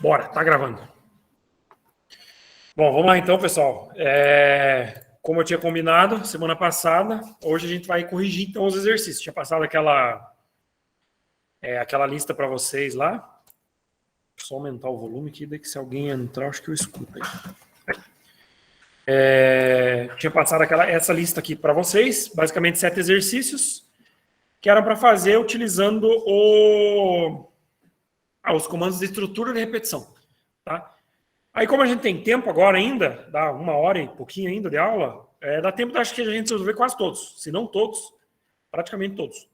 Bora, tá gravando. Bom, vamos lá então, pessoal. Como eu tinha combinado semana passada, hoje a gente vai corrigir então os exercícios. Tinha passado aquela lista para vocês lá. Só aumentar o volume aqui, daí que se alguém entrar, acho que eu escuto aí. Tinha passado essa lista aqui para vocês, basicamente 7 exercícios, que eram para fazer utilizando os comandos de estrutura de repetição. Tá? Aí, como a gente tem tempo agora ainda, dá 1 hora e pouquinho ainda de aula, dá tempo, acho que a gente resolver quase todos. Se não todos, praticamente todos.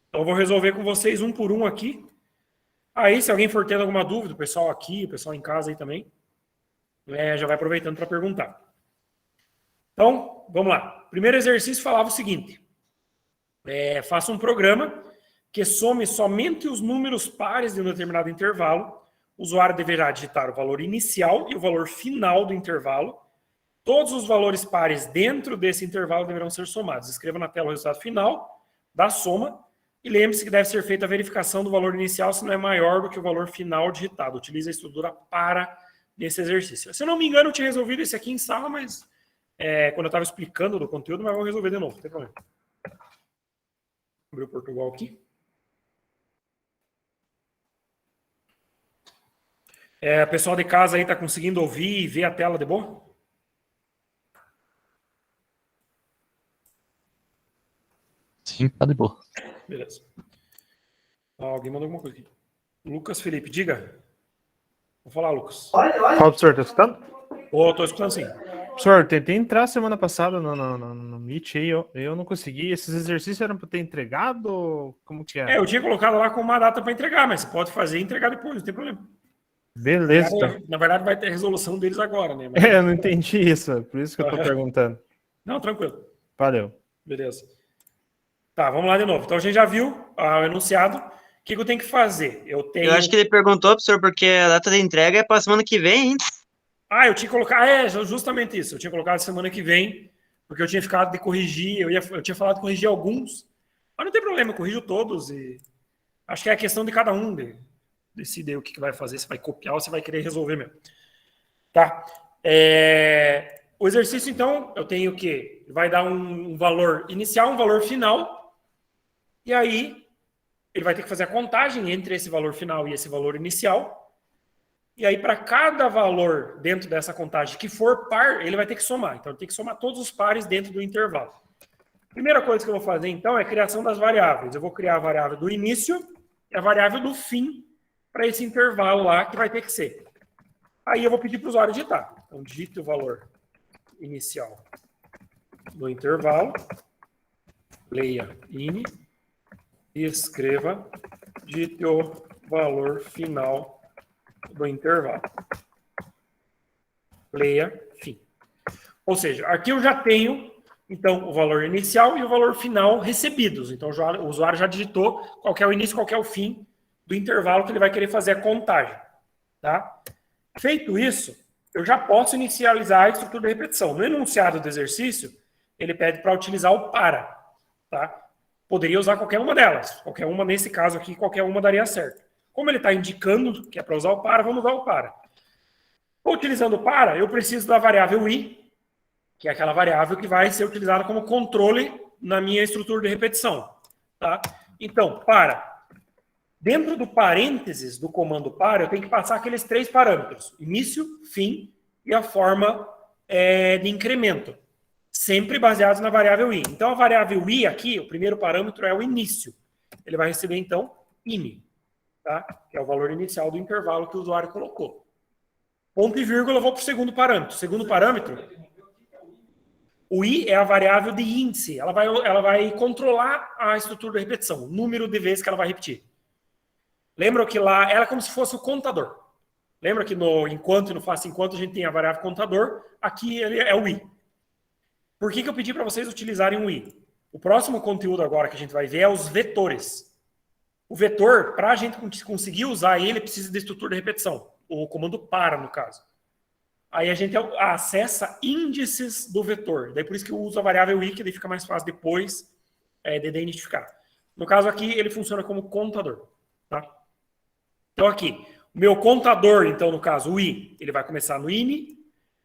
Então, eu vou resolver com vocês um por um aqui. Aí, se alguém for tendo alguma dúvida, o pessoal aqui, o pessoal em casa aí também, já vai aproveitando para perguntar. Então, vamos lá. Primeiro exercício falava o seguinte. Faça um programa que some somente os números pares de um determinado intervalo. O usuário deverá digitar o valor inicial e o valor final do intervalo. Todos os valores pares dentro desse intervalo deverão ser somados. Escreva na tela o resultado final da soma e lembre-se que deve ser feita a verificação do valor inicial se não é maior do que o valor final digitado. Utilize a estrutura para nesse exercício. Se eu não me engano, eu tinha resolvido esse aqui em sala, mas quando eu estava explicando do conteúdo, mas vou resolver de novo, não tem problema. Abrir o Portugal aqui. Pessoal de casa aí está conseguindo ouvir e ver a tela de boa? Sim, tá de boa. Beleza. Alguém mandou alguma coisa aqui. Lucas Felipe, diga. Vou falar, Lucas. Fala, professor, tá escutando? Estou escutando sim. Professor, tentei entrar semana passada no Meet aí, eu não consegui. Esses exercícios eram para ter entregado? Como que é? Eu tinha colocado lá com uma data para entregar, mas você pode fazer e entregar depois, não tem problema. Beleza, então. Na verdade, vai ter a resolução deles agora, né? Mas... eu não entendi isso, por isso que eu tô perguntando. Não, tranquilo. Valeu. Beleza. Tá, vamos lá de novo. Então, a gente já viu o enunciado. O que eu tenho que fazer? Eu acho que ele perguntou, professor, porque a data de entrega é para semana que vem, hein? Eu tinha colocado... justamente isso. Eu tinha colocado semana que vem, porque eu tinha ficado de corrigir, eu tinha falado de corrigir alguns, mas não tem problema, eu corrijo todos e acho que é a questão de cada um decidir o que vai fazer, se vai copiar ou se vai querer resolver mesmo. Tá? O exercício, então, eu tenho que vai dar um valor inicial, um valor final, e aí ele vai ter que fazer a contagem entre esse valor final e esse valor inicial. E aí, para cada valor dentro dessa contagem que for par, ele vai ter que somar. Então, ele tem que somar todos os pares dentro do intervalo. Primeira coisa que eu vou fazer, então, é a criação das variáveis. Eu vou criar a variável do início e a variável do fim para esse intervalo lá, que vai ter que ser. Aí eu vou pedir para o usuário digitar. Então, digite o valor inicial do intervalo, leia ini, e escreva, digite o valor final do intervalo. Leia, fim. Ou seja, aqui eu já tenho, então, o valor inicial e o valor final recebidos. Então, o usuário já digitou qual que é o início, qual que é o fim do intervalo que ele vai querer fazer a contagem. Tá? Feito isso, eu já posso inicializar a estrutura de repetição. No enunciado do exercício, ele pede para utilizar o para. Tá? Poderia usar qualquer uma delas. Qualquer uma, nesse caso aqui, qualquer uma daria certo. Como ele está indicando que é para usar o para, vamos usar o para. Utilizando o para, eu preciso da variável i, que é aquela variável que vai ser utilizada como controle na minha estrutura de repetição. Tá? Então, para. Dentro do parênteses do comando para, eu tenho que passar aqueles 3 parâmetros. Início, fim e a forma de incremento. Sempre baseados na variável i. Então, a variável i aqui, o primeiro parâmetro é o início. Ele vai receber, então, ini. Tá? Que é o valor inicial do intervalo que o usuário colocou. Ponto e vírgula, eu vou para o segundo parâmetro. Segundo parâmetro, o i é a variável de índice. Ela vai controlar a estrutura da repetição, o número de vezes que ela vai repetir. Lembra que lá era como se fosse o contador. Lembra que no enquanto e no faça enquanto a gente tem a variável contador? Aqui ele é o i. Por que eu pedi para vocês utilizarem o i? O próximo conteúdo agora que a gente vai ver é os vetores. O vetor, para a gente conseguir usar ele, precisa de estrutura de repetição. O comando para, no caso. Aí a gente acessa índices do vetor. Daí por isso que eu uso a variável i, que daí fica mais fácil depois de identificar. No caso aqui, ele funciona como contador. Tá? Então aqui, Meu contador, então, no caso, o I, ele vai começar no INI.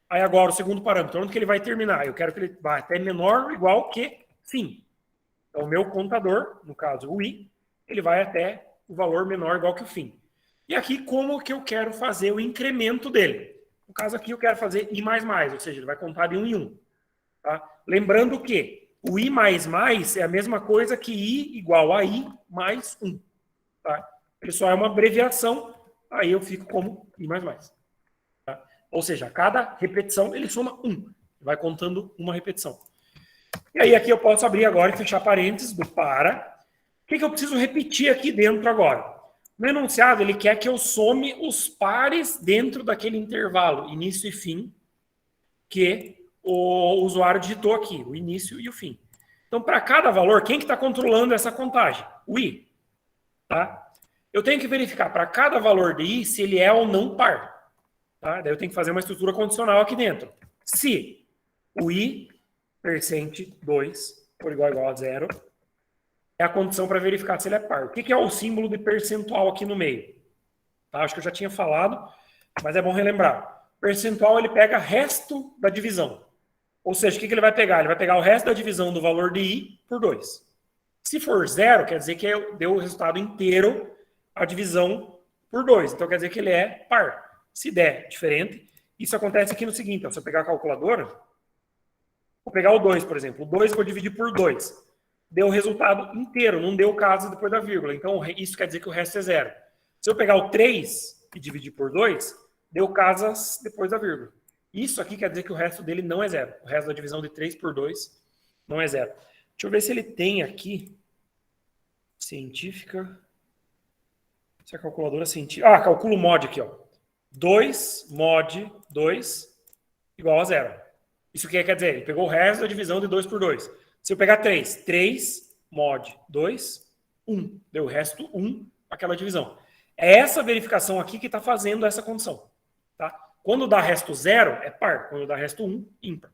Aí agora o segundo parâmetro, onde que ele vai terminar? Eu quero que ele vá até menor ou igual que fim. Então, o meu contador, no caso, o I, ele vai até o valor menor ou igual que o fim. E aqui, como que eu quero fazer o incremento dele? No caso aqui, eu quero fazer I++, ou seja, ele vai contar de 1 em 1. Tá? Lembrando que o I++ é a mesma coisa que I igual a I mais 1. Tá? Ele só é uma abreviação, aí eu fico como I++. Tá? Ou seja, a cada repetição ele soma 1. Vai contando uma repetição. E aí aqui eu posso abrir agora e fechar parênteses do para. O que eu preciso repetir aqui dentro agora? No enunciado, ele quer que eu some os pares dentro daquele intervalo, início e fim, que o usuário digitou aqui, o início e o fim. Então, para cada valor, quem que está controlando essa contagem? O I. Tá? Eu tenho que verificar para cada valor de I se ele é ou não par. Tá? Daí eu tenho que fazer uma estrutura condicional aqui dentro. Se o I, %2, for igual a 0, é a condição para verificar se ele é par. O que é o símbolo de percentual aqui no meio? Tá? Acho que eu já tinha falado, mas é bom relembrar. Percentual, ele pega resto da divisão. Ou seja, o que ele vai pegar? Ele vai pegar o resto da divisão do valor de I por 2. Se for 0, quer dizer que deu o resultado inteiro a divisão por 2. Então, quer dizer que ele é par. Se der diferente, isso acontece aqui no seguinte. Ó, se eu pegar a calculadora, vou pegar o 2, por exemplo. O 2 vou dividir por 2. Deu o resultado inteiro, não deu casas depois da vírgula. Então, isso quer dizer que o resto é 0. Se eu pegar o 3 e dividir por 2, deu casas depois da vírgula. Isso aqui quer dizer que o resto dele não é 0. O resto da divisão de 3 por 2 não é 0. Deixa eu ver se ele tem aqui. Científica. Se a calculadora científica. Ah, calculo mod aqui, ó. 2 mod 2 igual a 0. Isso que quer dizer? Ele pegou o resto da divisão de 2 por 2. Se eu pegar 3 mod 2, 1. Deu o resto 1, aquela divisão. É essa verificação aqui que está fazendo essa condição. Tá? Quando dá resto 0, é par. Quando dá resto 1, ímpar.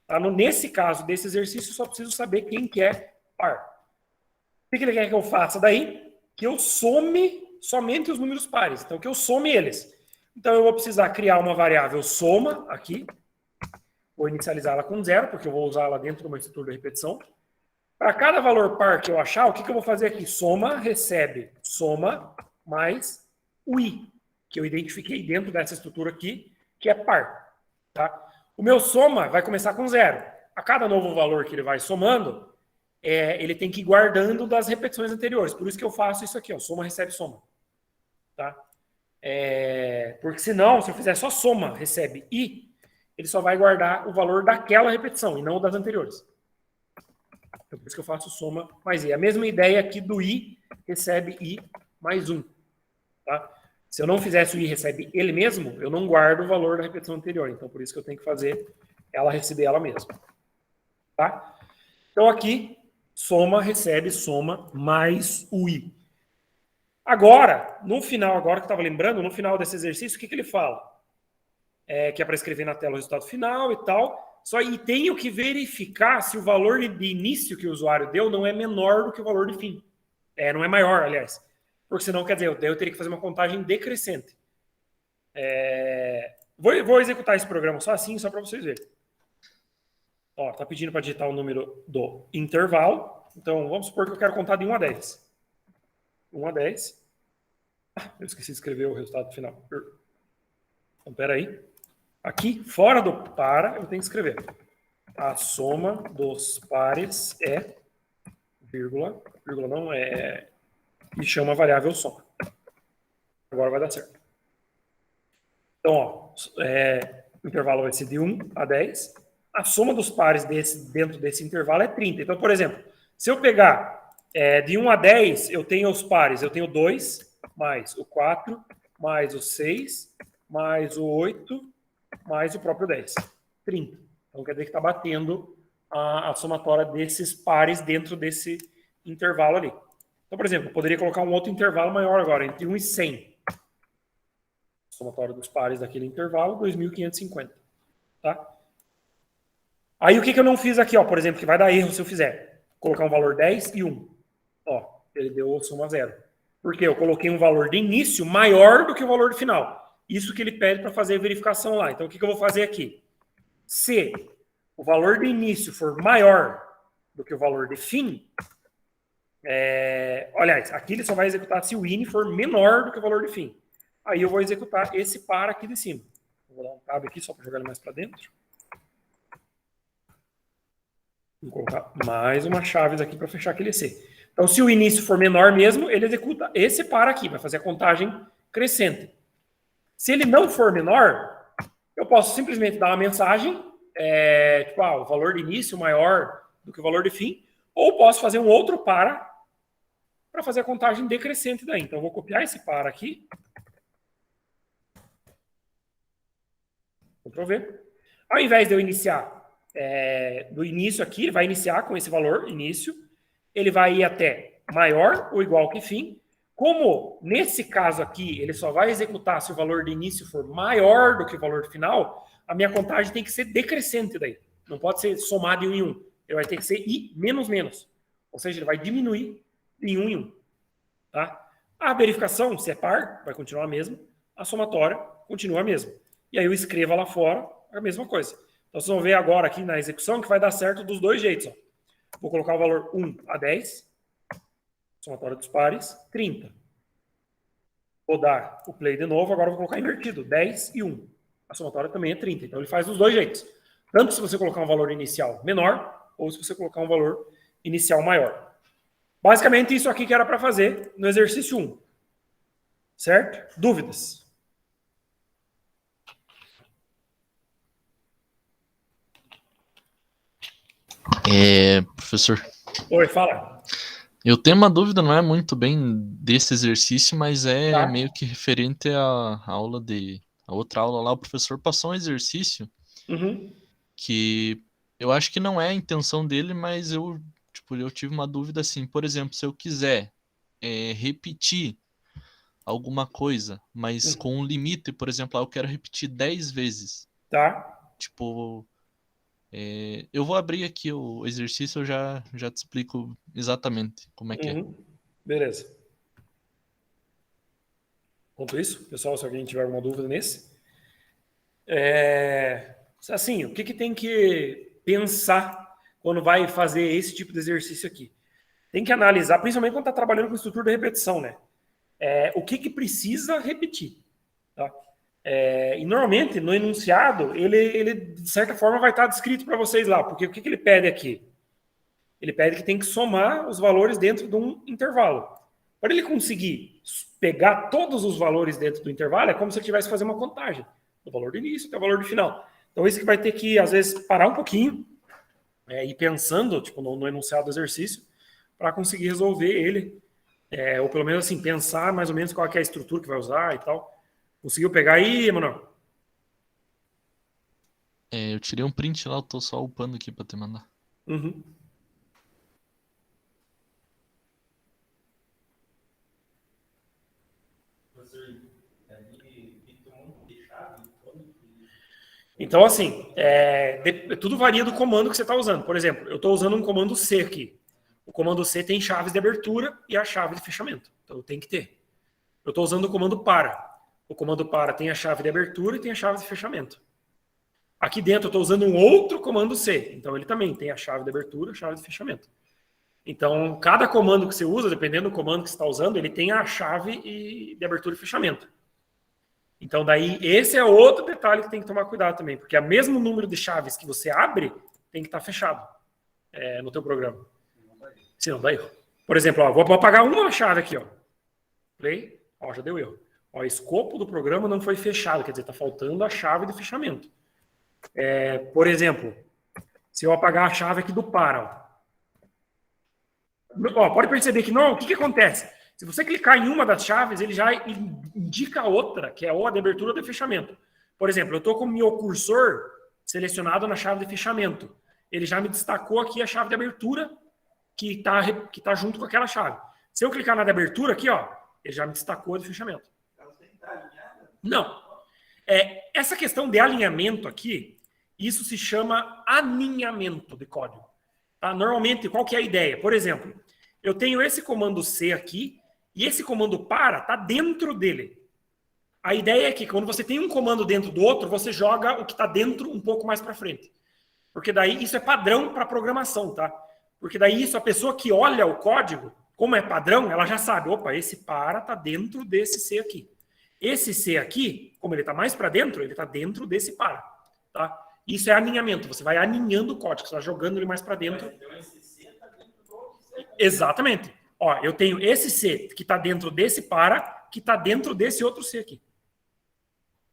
Tá? Nesse caso desse exercício, eu só preciso saber quem que é par. O que ele quer que eu faça daí? Que eu some somente os números pares. Então, que eu some eles. Então, eu vou precisar criar uma variável soma aqui. Vou inicializá-la com 0, porque eu vou usá-la dentro de uma estrutura de repetição. Para cada valor par que eu achar, o que eu vou fazer aqui? Soma, recebe, soma, mais o I, que eu identifiquei dentro dessa estrutura aqui, que é par. Tá? O meu soma vai começar com 0. A cada novo valor que ele vai somando, ele tem que ir guardando das repetições anteriores. Por isso que eu faço isso aqui, ó, soma, recebe, soma. Tá? Porque senão, se eu fizer só soma, recebe I, ele só vai guardar o valor daquela repetição e não o das anteriores. Então, por isso que eu faço soma mais I. A mesma ideia aqui do I recebe I mais 1. Tá? Se eu não fizesse o I recebe ele mesmo, eu não guardo o valor da repetição anterior. Então, por isso que eu tenho que fazer ela receber ela mesma. Tá? Então, aqui, soma, recebe, soma mais o I. Agora, no final, agora que eu estava lembrando, no final desse exercício, o que ele fala? Que é para escrever na tela o resultado final e tal. Só e tenho que verificar se o valor de início que o usuário deu não é menor do que o valor de fim. Não é maior, aliás. Porque senão, quer dizer, eu teria que fazer uma contagem decrescente. Vou executar esse programa só assim, só para vocês verem. Ó, tá pedindo para digitar o número do intervalo. Então, vamos supor que eu quero contar de 1 a 10. 1 a 10. Eu esqueci de escrever o resultado final. Então, peraí. Aqui, fora do para, eu tenho que escrever. A soma dos pares é, vírgula não é, e chama a variável soma. Agora vai dar certo. Então, ó, o intervalo vai ser de 1 a 10. A soma dos pares dentro desse intervalo é 30. Então, por exemplo, se eu pegar de 1 a 10, eu tenho os pares. Eu tenho 2, mais o 4, mais o 6, mais o 8, mais o próprio 10. 30. Então, quer dizer que está batendo a somatória desses pares dentro desse intervalo ali. Então, por exemplo, eu poderia colocar um outro intervalo maior agora, entre 1 e 100. Somatória dos pares daquele intervalo, 2.550. Tá? Aí, o que eu não fiz aqui, ó, por exemplo, que vai dar erro se eu fizer? Colocar um valor 10 e 1. Ó, ele deu soma 0. Porque eu coloquei um valor de início maior do que o valor de final. Isso que ele pede para fazer a verificação lá. Então, o que eu vou fazer aqui? Se o valor de início for maior do que o valor de fim, aliás, aqui ele só vai executar se o INI for menor do que o valor de fim. Aí eu vou executar esse para aqui de cima. Vou dar um tab aqui só para jogar ele mais para dentro. Vou colocar mais uma chave aqui para fechar aquele C. Então, se o início for menor mesmo, ele executa esse para aqui, vai fazer a contagem crescente. Se ele não for menor, eu posso simplesmente dar uma mensagem, tipo, o valor de início maior do que o valor de fim, ou posso fazer um outro para fazer a contagem decrescente daí. Então, eu vou copiar esse para aqui. Ctrl V. Ao invés de eu iniciar do início aqui, ele vai iniciar com esse valor, início. Ele vai ir até maior ou igual que fim. Como, nesse caso aqui, ele só vai executar se o valor de início for maior do que o valor final, a minha contagem tem que ser decrescente daí. Não pode ser somado de 1 em 1. Ele vai ter que ser I menos menos. Ou seja, ele vai diminuir de 1 em 1. Tá? A verificação, se é par, vai continuar a mesma. A somatória continua a mesma. E aí eu escrevo lá fora a mesma coisa. Então vocês vão ver agora aqui na execução que vai dar certo dos dois jeitos. Ó. Vou colocar o valor 1 a 10. Somatória dos pares, 30. Vou dar o play de novo, agora eu vou colocar invertido, 10 e 1. A somatória também é 30. Então ele faz dos dois jeitos. Tanto se você colocar um valor inicial menor, ou se você colocar um valor inicial maior. Basicamente isso aqui que era para fazer no exercício 1. Certo? Dúvidas? Professor, Oi, fala. eu tenho uma dúvida, não é muito bem desse exercício, mas Tá. meio que referente à aula a outra aula lá, o professor passou um exercício Uhum. que eu acho que não é a intenção dele, mas eu tive uma dúvida assim, por exemplo, se eu quiser repetir alguma coisa, mas com um limite, por exemplo, eu quero repetir 10 vezes. Tá. Tipo, eu vou abrir aqui o exercício, eu já te explico exatamente como é que é. Beleza. Enquanto isso, pessoal, se alguém tiver alguma dúvida nesse. Assim, o que tem que pensar quando vai fazer esse tipo de exercício aqui? Tem que analisar, principalmente quando está trabalhando com estrutura de repetição, né? O que precisa repetir. Tá? E normalmente, no enunciado, ele de certa forma vai estar descrito para vocês lá, porque o que ele pede aqui? Ele pede que tem que somar os valores dentro de um intervalo. Para ele conseguir pegar todos os valores dentro do intervalo, é como se ele tivesse que fazer uma contagem. Do valor do início até o valor do final. Então, isso que vai ter que, às vezes, parar um pouquinho e ir pensando tipo, no enunciado do exercício para conseguir resolver ele. Ou pelo menos assim, pensar mais ou menos qual é a estrutura que vai usar e tal. Conseguiu pegar aí, Emanuel? Eu tirei um print lá, eu tô só upando aqui para te mandar. Uhum. Então, assim, tudo varia do comando que você está usando. Por exemplo, eu estou usando um comando C aqui. O comando C tem chaves de abertura e a chave de fechamento. Então, tem que ter. Eu estou usando o comando para. O comando para tem a chave de abertura e tem a chave de fechamento. Aqui dentro eu estou usando um outro comando C. Então, ele também tem a chave de abertura e a chave de fechamento. Então, cada comando que você usa, dependendo do comando que você está usando, ele tem a chave de abertura e fechamento. Então, daí, esse é outro detalhe que tem que tomar cuidado também, porque o mesmo número de chaves que você abre tem que estar fechado no teu programa. Senão dá erro. Por exemplo, vou apagar uma chave aqui, ó. Play, já deu erro. O escopo do programa não foi fechado, quer dizer, está faltando a chave de fechamento. Por exemplo, se eu apagar a chave aqui do para, pode perceber que não, o que acontece? Se você clicar em uma das chaves, ele já indica a outra, que é ou a de abertura ou de fechamento. Por exemplo, eu estou com o meu cursor selecionado na chave de fechamento. Ele já me destacou aqui a chave de abertura que tá junto com aquela chave. Se eu clicar na de abertura aqui, ele já me destacou a de fechamento. Não. Essa questão de alinhamento aqui, isso se chama aninhamento de código. Tá? Normalmente, qual que é a ideia? Por exemplo, eu tenho esse comando C aqui, E esse comando para está dentro dele. A ideia é que quando você tem um comando dentro do outro, você joga o que está dentro um pouco mais para frente. Porque daí isso é padrão para programação, tá? Porque daí isso, a pessoa que olha o código, como é padrão, ela já sabe, opa, esse para está dentro desse C aqui. Esse C aqui, como ele está mais para dentro, ele está dentro desse para, tá? Isso é aninhamento, você vai aninhando o código, você vai jogando ele mais para dentro. Então esse C está dentro do C. Exatamente. Ó, eu tenho esse C que está dentro desse para, que está dentro desse outro C aqui.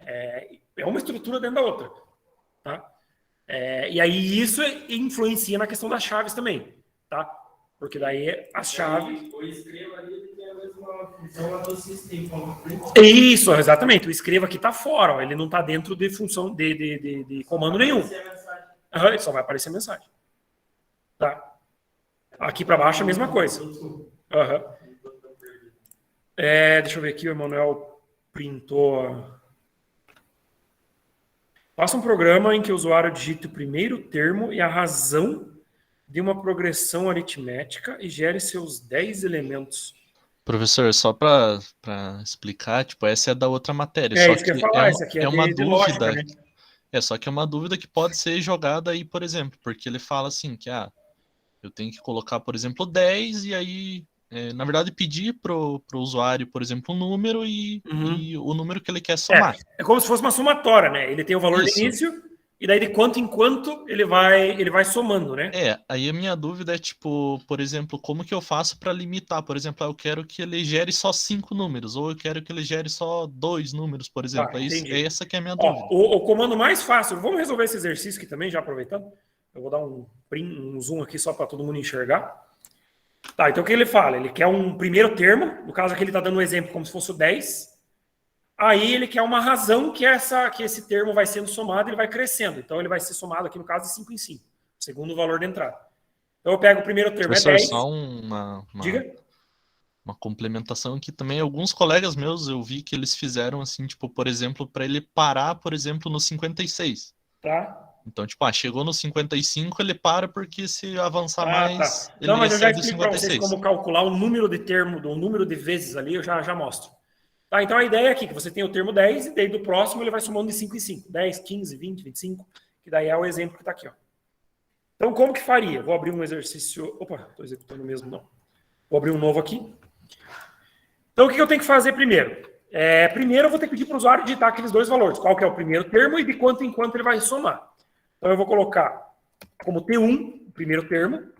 É uma estrutura dentro da outra, tá? E aí isso influencia na questão das chaves também, tá? Porque daí as chaves... O escreva ali ele tem a mesma função lá do sistema. Isso, exatamente. O escreva aqui está fora, ó, ele não está dentro de função de comando nenhum. Ele só vai aparecer a mensagem. Tá? Aqui para baixo é a mesma coisa. Deixa eu ver aqui, o Emanuel printou... Faça um programa em que o usuário digite o primeiro termo e a razão de uma progressão aritmética e gere seus 10 elementos. Professor, só para explicar, tipo, essa é da outra matéria. Só Isso que eu ia falar, essa aqui é uma de dúvida. lógica, né? Só que é uma dúvida que pode ser jogada aí, por exemplo, porque ele fala assim que eu tenho que colocar, por exemplo, 10 e aí, na verdade, pedir pro usuário, por exemplo, um número e o número que ele quer somar. É como se fosse uma somatória, né? Ele tem o valor de início e daí de quanto em quanto ele vai somando, né? Aí a minha dúvida é, tipo, por exemplo, como que eu faço para limitar? Por exemplo, eu quero que ele gere só 5 números, ou eu quero que ele gere só 2 números, por exemplo. Essa que é a minha dúvida. O comando mais fácil, vamos resolver esse exercício aqui também, já aproveitando. Eu vou dar um zoom aqui só para todo mundo enxergar. Tá, então o que ele fala? Ele quer um primeiro termo, no caso aqui ele está dando um exemplo como se fosse o 10. Aí ele quer uma razão que esse termo vai sendo somado e ele vai crescendo. Então ele vai ser somado aqui no caso de 5 em 5, segundo o valor de entrada. Então eu pego o primeiro termo, Professor, é 10. Só Diga. Uma complementação aqui também. Alguns colegas meus eu vi que eles fizeram assim, tipo, por exemplo, para ele parar, por exemplo, no 56. Tá. Então, tipo, chegou no 55, ele para porque se avançar mais, tá. ele Não, mas eu já recebe o explico para vocês 56. como calcular o número de termo, o número de vezes ali, eu já mostro. Tá, então a ideia é aqui que você tem o termo 10 e daí do próximo ele vai somando de 5 em 5. 10, 15, 20, 25, que daí é o exemplo que está aqui, ó. Então, como que faria? Vou abrir um exercício... Opa, estou executando mesmo, não. Vou abrir um novo aqui. Então, o que eu tenho que fazer primeiro? Primeiro eu vou ter que pedir para o usuário digitar aqueles dois valores. Qual que é o primeiro termo e de quanto em quanto ele vai somar. Então, eu vou colocar como T1, o primeiro termo,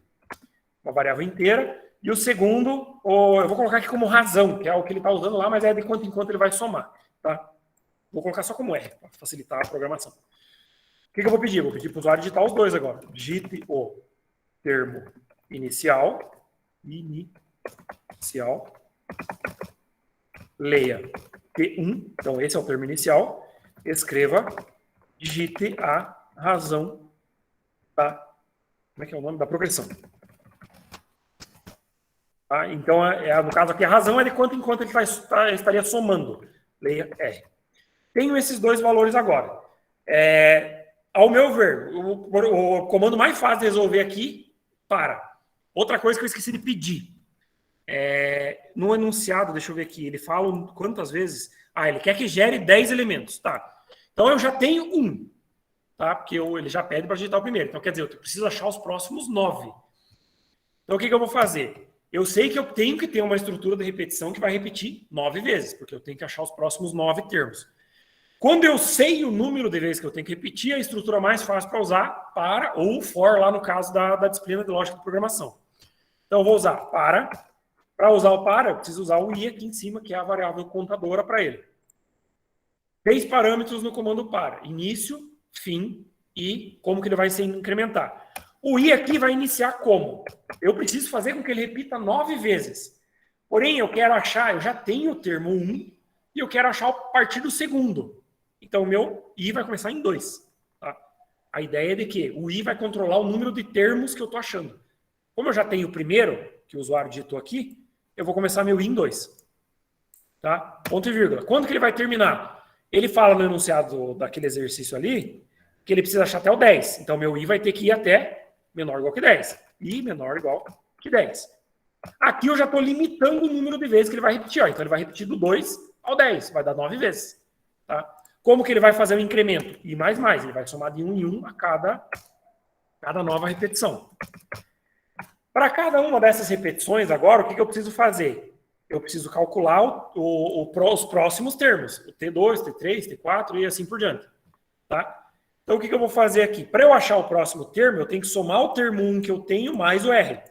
uma variável inteira, e o segundo, eu vou colocar aqui como razão, que é o que ele está usando lá, mas é de quanto em quanto ele vai somar. Tá? Vou colocar só como R, para facilitar a programação. O que eu vou pedir? Eu vou pedir para o usuário digitar os dois agora. Digite o termo inicial, leia T1, então esse é o termo inicial, escreva, digite a razão da, como é que é o nome? Da progressão. Tá? Então, no caso aqui, a razão é de quanto em quanto ele estaria somando. Leia R. Tenho esses dois valores agora. Ao meu ver, o comando mais fácil de resolver aqui, para. Outra coisa que eu esqueci de pedir. No enunciado, deixa eu ver aqui, ele fala quantas vezes? Ele quer que gere 10 elementos. Tá. Então, eu já tenho um. Tá? Porque ele já pede para digitar o primeiro. Então, quer dizer, eu preciso achar os próximos 9. Então, o que eu vou fazer? Eu sei que eu tenho que ter uma estrutura de repetição que vai repetir 9 vezes, porque eu tenho que achar os próximos 9 termos. Quando eu sei o número de vezes que eu tenho que repetir, a estrutura mais fácil para usar, para, ou for, lá no caso da disciplina de lógica de programação. Então, eu vou usar para. Para usar o para, eu preciso usar o i aqui em cima, que é a variável contadora para ele. 3 parâmetros no comando para. Início, fim e como que ele vai se incrementar. O i aqui vai iniciar como? Eu preciso fazer com que ele repita 9 vezes. Porém, eu quero achar, eu já tenho o termo 1 e eu quero achar a partir do segundo. Então, o meu i vai começar em 2. Tá? A ideia é de que o i vai controlar o número de termos que eu estou achando. Como eu já tenho o primeiro, que o usuário digitou aqui, eu vou começar meu i em 2. Tá? Ponto e vírgula. Quando que ele vai terminar? Ele fala no enunciado daquele exercício ali que ele precisa achar até o 10. Então, meu i vai ter que ir até menor ou igual que 10. I menor ou igual que 10. Aqui eu já estou limitando o número de vezes que ele vai repetir. Ó. Então ele vai repetir do 2 ao 10, vai dar 9 vezes. Tá? Como que ele vai fazer o incremento? E mais, ele vai somar de 1 em 1 a cada nova repetição. Para cada uma dessas repetições, agora, o que eu preciso fazer? Eu preciso calcular os próximos termos. O T2, T3, T4 e assim por diante. Tá? Então, o que eu vou fazer aqui? Para eu achar o próximo termo, eu tenho que somar o termo 1 que eu tenho mais o R.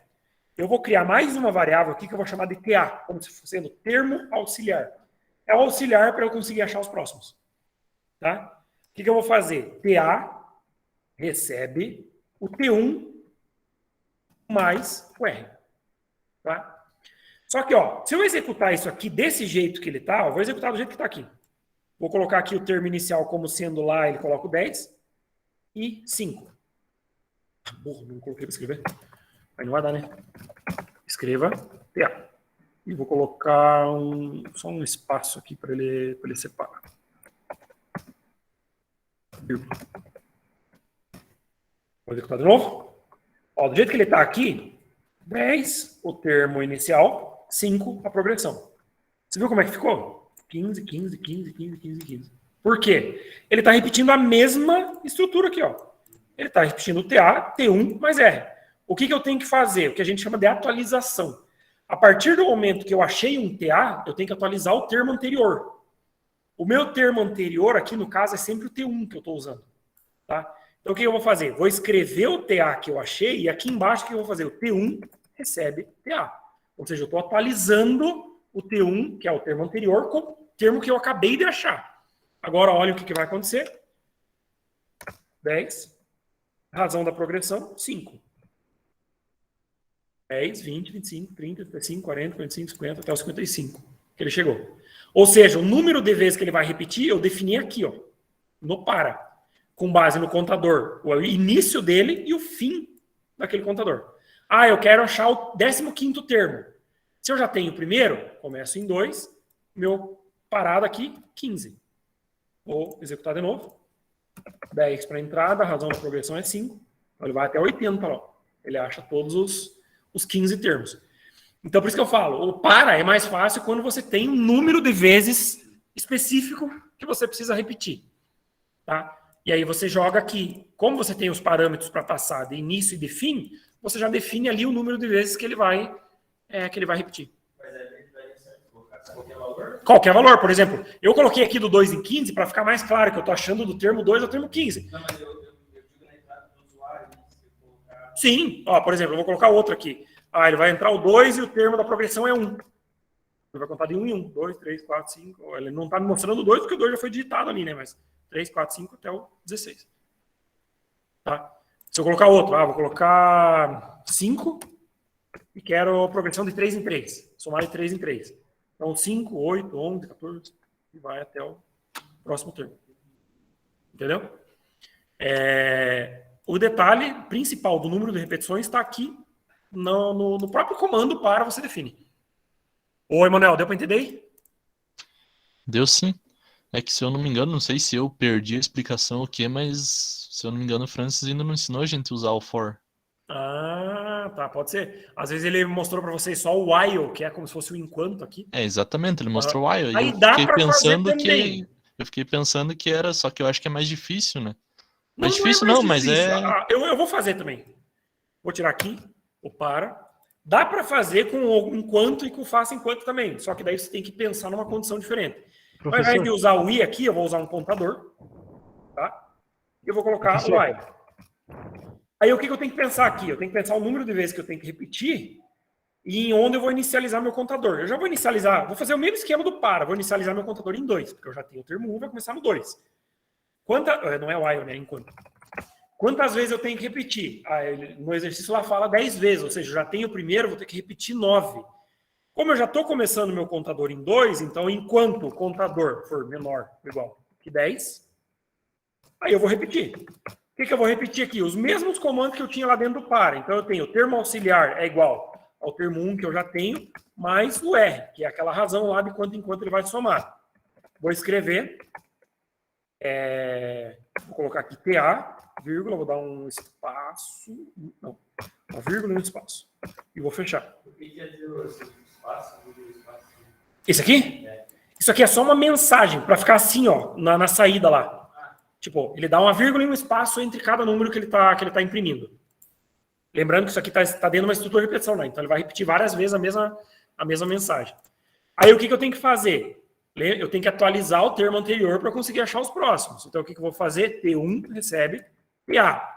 Eu vou criar mais uma variável aqui que eu vou chamar de TA, como se fosse sendo termo auxiliar. É o auxiliar para eu conseguir achar os próximos. Tá? O que eu vou fazer? TA recebe o T1 mais o R. Tá? Só que, ó, se eu executar isso aqui desse jeito que ele está, eu vou executar do jeito que está aqui. Vou colocar aqui o termo inicial como sendo lá, ele coloca o 10 e 5. Burro, não coloquei para escrever. Aí não vai dar, né? Escreva TA. E vou colocar só um espaço aqui para ele separar. Vou executar de novo. Ó, do jeito que ele está aqui, 10 o termo inicial, 5 a progressão. Você viu como é que ficou? 15, 15, 15, 15, 15, 15. Por quê? Ele está repetindo a mesma estrutura aqui, ó. Ele está repetindo o TA, T1 mais R. O que eu tenho que fazer? O que a gente chama de atualização. A partir do momento que eu achei um TA, eu tenho que atualizar o termo anterior. O meu termo anterior aqui, no caso, é sempre o T1 que eu estou usando. Tá? Então, o que eu vou fazer? Vou escrever o TA que eu achei e aqui embaixo o que eu vou fazer? O T1 recebe TA. Ou seja, eu estou atualizando o T1, que é o termo anterior, com o termo que eu acabei de achar. Agora, olha o que vai acontecer. 10. Razão da progressão, 5. 10, 20, 25, 30, 35, 40, 45, 50, até o 55, que ele chegou. Ou seja, o número de vezes que ele vai repetir, eu defini aqui, ó, no para, com base no contador, o início dele e o fim daquele contador. Ah, eu quero achar o 15º termo. Se eu já tenho o primeiro, começo em 2, meu parado aqui, 15. Vou executar de novo. 10 para a entrada, a razão da progressão é 5. Então ele vai até 80 lá. Ele acha todos os 15 termos. Então, por isso que eu falo, o para é mais fácil quando você tem um número de vezes específico que você precisa repetir. Tá? E aí você joga aqui, como você tem os parâmetros para passar de início e de fim, você já define ali o número de vezes que ele vai repetir. Mas aí ele vai colocar qualquer valor? Qualquer valor, por exemplo, eu coloquei aqui do 2 em 15 para ficar mais claro que eu estou achando do termo 2 ao termo 15. Não, mas eu digo na entrada do usuário, né? Se eu colocar... Sim, ó, por exemplo, eu vou colocar outro aqui. Ah, ele vai entrar o 2 e o termo da progressão é 1. Ele vai contar de 1 em 1. 2, 3, 4, 5. Ele não está me mostrando o 2 porque o 2 já foi digitado ali, né? Mas 3, 4, 5 até o 16. Tá? Se eu colocar outro, vou colocar 5 e quero a progressão de 3 em 3. Somar de 3 em 3. Então 5, 8, 11, 14 e vai até o próximo termo. Entendeu? O detalhe principal do número de repetições está aqui no próprio comando para você definir. Ô, Emanuel, deu para entender aí? Deu sim. É que se eu não me engano, não sei se eu perdi a explicação ou o quê, mas se eu não me engano, o Francis ainda não ensinou a gente a usar o for. Ah, tá, pode ser. Às vezes ele mostrou para vocês só o while, que é como se fosse o enquanto aqui. É, exatamente, ele mostrou o while. Aí Eu dá fiquei pra pensando fazer também. eu fiquei pensando que era, só que eu acho que é mais difícil, né? Não, Mais difícil não é não, mais mas difícil. é... Eu vou fazer também. Vou tirar aqui o para. Dá para fazer com o enquanto e com o faça enquanto também. Só que daí você tem que pensar numa condição diferente. Ao invés de usar o i aqui, eu vou usar um contador. Tá? E eu vou colocar o while. Aí o que eu tenho que pensar aqui? Eu tenho que pensar o número de vezes que eu tenho que repetir e em onde eu vou inicializar meu contador. Eu já vou inicializar, vou fazer o mesmo esquema do para. Vou inicializar meu contador em 2, porque eu já tenho o termo 1, vai começar no 2. Não é while, né? Enquanto. Quantas vezes eu tenho que repetir? No exercício lá fala 10 vezes, ou seja, eu já tenho o primeiro, vou ter que repetir 9. Como eu já estou começando meu contador em 2, então enquanto o contador for menor ou igual que 10, aí eu vou repetir. O que eu vou repetir aqui? Os mesmos comandos que eu tinha lá dentro do para. Então eu tenho o termo auxiliar é igual ao termo 1 que eu já tenho, mais o R, que é aquela razão lá de quanto em quanto ele vai somar. Vou escrever, vou colocar aqui TA, vírgula, vou dar um espaço, não, Uma vírgula e um espaço. E vou fechar. O que quer dizer o espaço? Esse aqui? Isso aqui é só uma mensagem, para ficar assim, ó, na saída lá. Tipo, ele dá uma vírgula e um espaço entre cada número que ele tá imprimindo. Lembrando que isso aqui tá dentro de uma estrutura de repetição, né? Então ele vai repetir várias vezes a mesma mensagem. Aí o que eu tenho que fazer? Eu tenho que atualizar o termo anterior para conseguir achar os próximos. Então o que eu vou fazer? T1 recebe TA.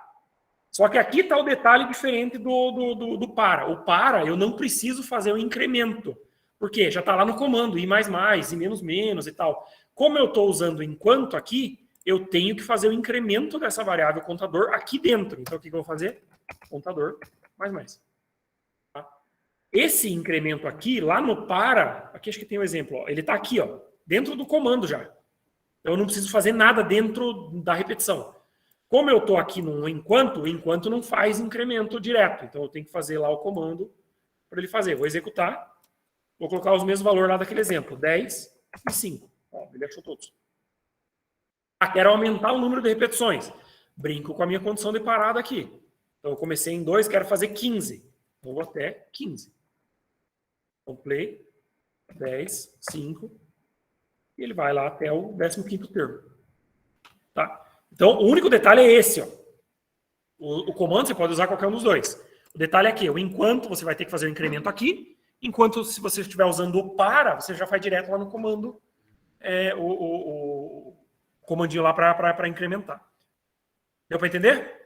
Só que aqui está o detalhe diferente do para. O para, eu não preciso fazer o incremento. Por quê? Já está lá no comando, i mais mais, i menos menos e tal. Como eu estou usando enquanto aqui, eu tenho que fazer o incremento dessa variável contador aqui dentro. Então o que eu vou fazer? Contador mais mais. Tá? Esse incremento aqui, lá no para, aqui acho que tem um exemplo, ó, ele está aqui, ó, dentro do comando já. Eu não preciso fazer nada dentro da repetição. Como eu estou aqui no enquanto, o enquanto não faz incremento direto. Então eu tenho que fazer lá o comando para ele fazer. Vou executar, vou colocar os mesmos valores lá daquele exemplo, 10 e 5. Ó, ele achou todos. Quero aumentar o número de repetições. Brinco com a minha condição de parada aqui. Então eu comecei em 2, quero fazer 15. Então vou até 15. Então play, 10, 5. E ele vai lá até o 15º termo. Tá? Então o único detalhe é esse. Ó. O comando você pode usar qualquer um dos dois. O detalhe é que o enquanto você vai ter que fazer o incremento aqui. Enquanto se você estiver usando o para, você já faz direto lá no comando o comandinho lá para incrementar. Deu para entender?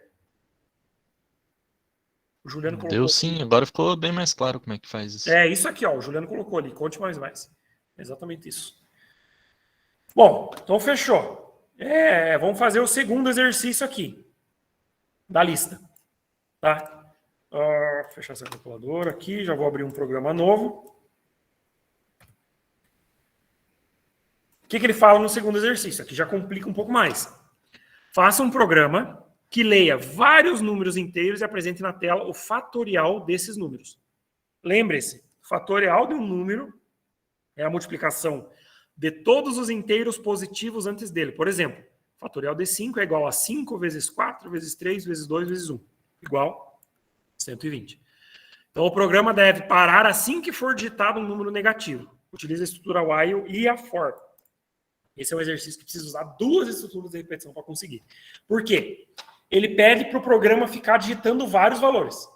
O Juliano colocou. Deu sim, agora ficou bem mais claro como é que faz isso. É isso aqui, ó. O Juliano colocou ali. Conte mais. Exatamente isso. Bom, então fechou. Vamos fazer o segundo exercício aqui da lista. Tá? Fechar essa calculadora aqui. Já vou abrir um programa novo. O que ele fala no segundo exercício? Aqui já complica um pouco mais. Faça um programa que leia vários números inteiros e apresente na tela o fatorial desses números. Lembre-se, o fatorial de um número é a multiplicação de todos os inteiros positivos antes dele. Por exemplo, o fatorial de 5 é igual a 5 vezes 4 vezes 3 vezes 2 vezes 1. Igual a 120. Então o programa deve parar assim que for digitado um número negativo. Utilize a estrutura while e a for. Esse é um exercício que precisa usar duas estruturas de repetição para conseguir. Por quê? Ele pede para o programa ficar digitando vários valores.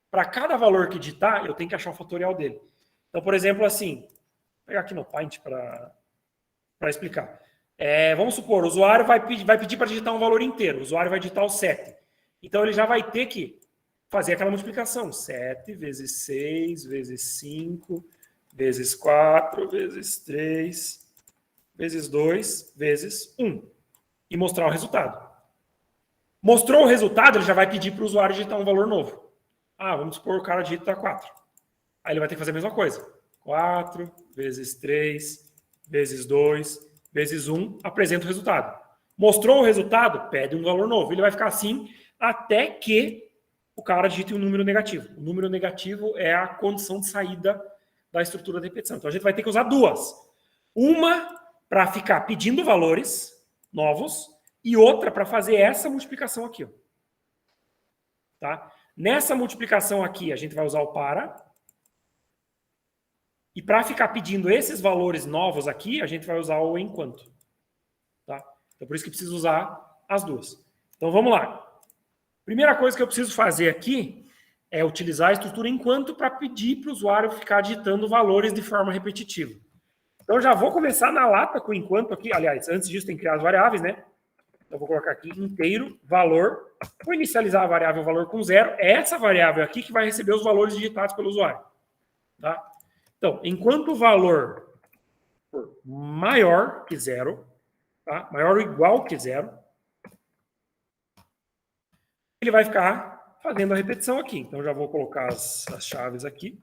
Para cada valor que digitar, eu tenho que achar o fatorial dele. Então, por exemplo, assim, vou pegar aqui no Paint para explicar. Vamos supor, o usuário vai pedir para digitar um valor inteiro. O usuário vai digitar o 7. Então, ele já vai ter que fazer aquela multiplicação. 7 vezes 6 vezes 5 vezes 4 vezes 3 vezes 2 vezes 1. E mostrar o resultado. Mostrou o resultado, ele já vai pedir para o usuário digitar um valor novo. Vamos supor o cara digita 4. Aí ele vai ter que fazer a mesma coisa. 4 vezes 3 vezes 2 vezes 1, apresenta o resultado. Mostrou o resultado, pede um valor novo. Ele vai ficar assim até que o cara digite um número negativo. O número negativo é a condição de saída da estrutura de repetição. Então a gente vai ter que usar duas. Uma para ficar pedindo valores novos e outra para fazer essa multiplicação aqui. Ó. Tá? Nessa multiplicação aqui, a gente vai usar o para. E para ficar pedindo esses valores novos aqui, a gente vai usar o enquanto. Tá? Então, por isso que precisa usar as duas. Então, vamos lá. Primeira coisa que eu preciso fazer aqui é utilizar a estrutura enquanto para pedir para o usuário ficar digitando valores de forma repetitiva. Então, já vou começar na lata com o enquanto aqui. Aliás, antes disso, tem que criar as variáveis, né? Então, vou colocar aqui inteiro, valor. Vou inicializar a variável valor com 0. É essa variável aqui que vai receber os valores digitados pelo usuário. Tá? Então, enquanto o valor for maior que 0, tá? Maior ou igual que 0, ele vai ficar fazendo a repetição aqui. Então, já vou colocar as chaves aqui.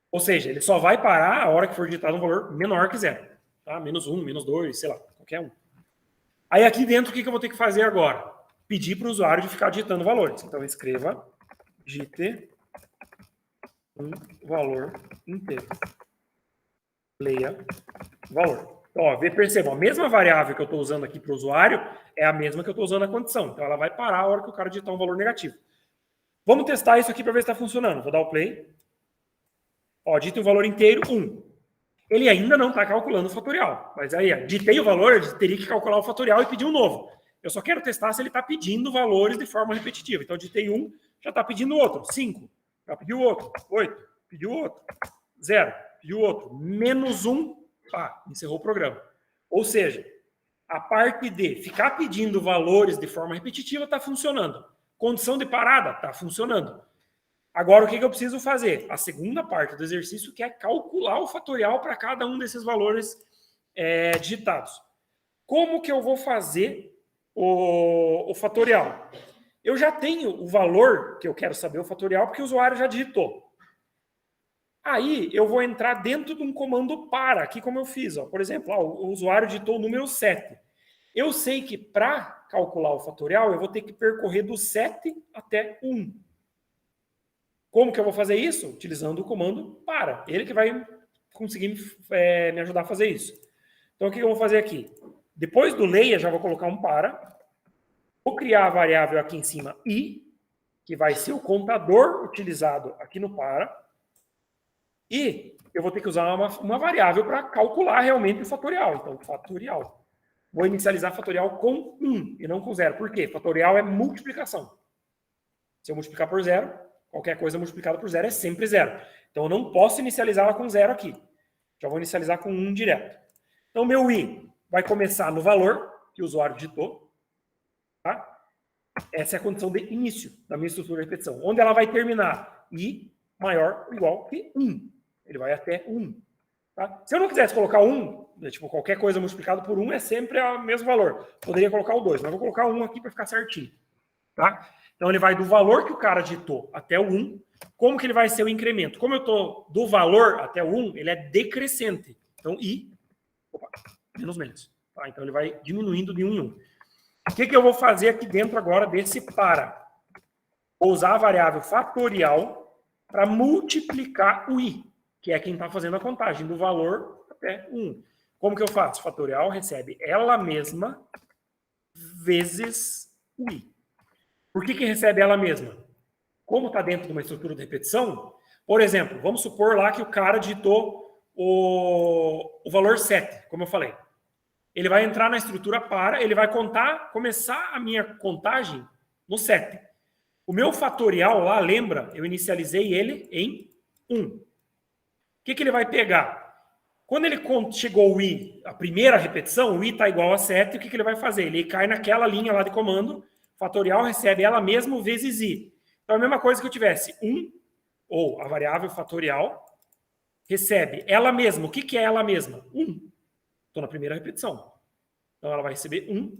Ou seja, ele só vai parar a hora que for digitado um valor menor que 0. Tá? Menos 1, menos 2, sei lá, qualquer um. Aí aqui dentro, o que eu vou ter que fazer agora? Pedir para o usuário de ficar digitando valores. Então, escreva digite um valor inteiro. Leia valor. Então, ó, percebam, a mesma variável que eu estou usando aqui para o usuário é a mesma que eu estou usando na condição. Então, ela vai parar a hora que o cara digitar um valor negativo. Vamos testar isso aqui para ver se está funcionando. Vou dar o play. Ó, digitei o valor inteiro, 1. Ele ainda não está calculando o fatorial. Mas aí, ó, digitei o valor, eu teria que calcular o fatorial e pedir um novo. Eu só quero testar se ele está pedindo valores de forma repetitiva. Então, digitei 1, já está pedindo outro. 5, já pediu outro. 8, pediu outro. 0, pediu outro. -1, pá, encerrou o programa. Ou seja, a parte de ficar pedindo valores de forma repetitiva está funcionando. Condição de parada está funcionando. Agora, o que eu preciso fazer? A segunda parte do exercício, que é calcular o fatorial para cada um desses valores digitados. Como que eu vou fazer o fatorial? Eu já tenho o valor que eu quero saber, o fatorial, porque o usuário já digitou. Aí, eu vou entrar dentro de um comando para, aqui como eu fiz. Ó. Por exemplo, o usuário digitou o número 7. Eu sei que para calcular o fatorial, eu vou ter que percorrer do 7 até 1. Como que eu vou fazer isso? Utilizando o comando para. Ele que vai conseguir me ajudar a fazer isso. Então, o que eu vou fazer aqui? Depois do leia, já vou colocar um para. Vou criar a variável aqui em cima i, que vai ser o contador utilizado aqui no para. E eu vou ter que usar uma variável para calcular realmente o fatorial. Então, fatorial. Vou inicializar fatorial com 1 e não com 0. Por quê? Fatorial é multiplicação. Se eu multiplicar por 0, qualquer coisa multiplicada por 0 é sempre 0. Então, eu não posso inicializar ela com 0 aqui. Já vou inicializar com 1 direto. Então, meu i vai começar no valor que o usuário digitou. Tá? Essa é a condição de início da minha estrutura de repetição. Onde ela vai terminar? I maior ou igual que 1. Ele vai até 1. Tá? Se eu não quisesse colocar 1, tipo, qualquer coisa multiplicado por 1 é sempre o mesmo valor. Poderia colocar o 2, mas eu vou colocar 1 aqui para ficar certinho. Tá? Então, ele vai do valor que o cara digitou até o 1. Como que ele vai ser o incremento? Como eu estou do valor até o 1, ele é decrescente. Então, i, menos. Tá? Então, ele vai diminuindo de 1 em 1. O que eu vou fazer aqui dentro agora desse para? Vou usar a variável fatorial para multiplicar o i, que é quem está fazendo a contagem do valor até 1. Como que eu faço? Fatorial recebe ela mesma vezes o i. Por que recebe ela mesma? Como está dentro de uma estrutura de repetição, por exemplo, vamos supor lá que o cara digitou o valor 7, como eu falei. Ele vai entrar na estrutura para, ele vai começar a minha contagem no 7. O meu fatorial lá, lembra, eu inicializei ele em 1. O que ele vai pegar? Quando ele chegou o i, a primeira repetição, o i está igual a 7, o que ele vai fazer? Ele cai naquela linha lá de comando, fatorial recebe ela mesmo vezes i. Então, a mesma coisa que eu tivesse 1, ou a variável fatorial, recebe ela mesma. O que é ela mesma? 1. Estou na primeira repetição. Então, ela vai receber 1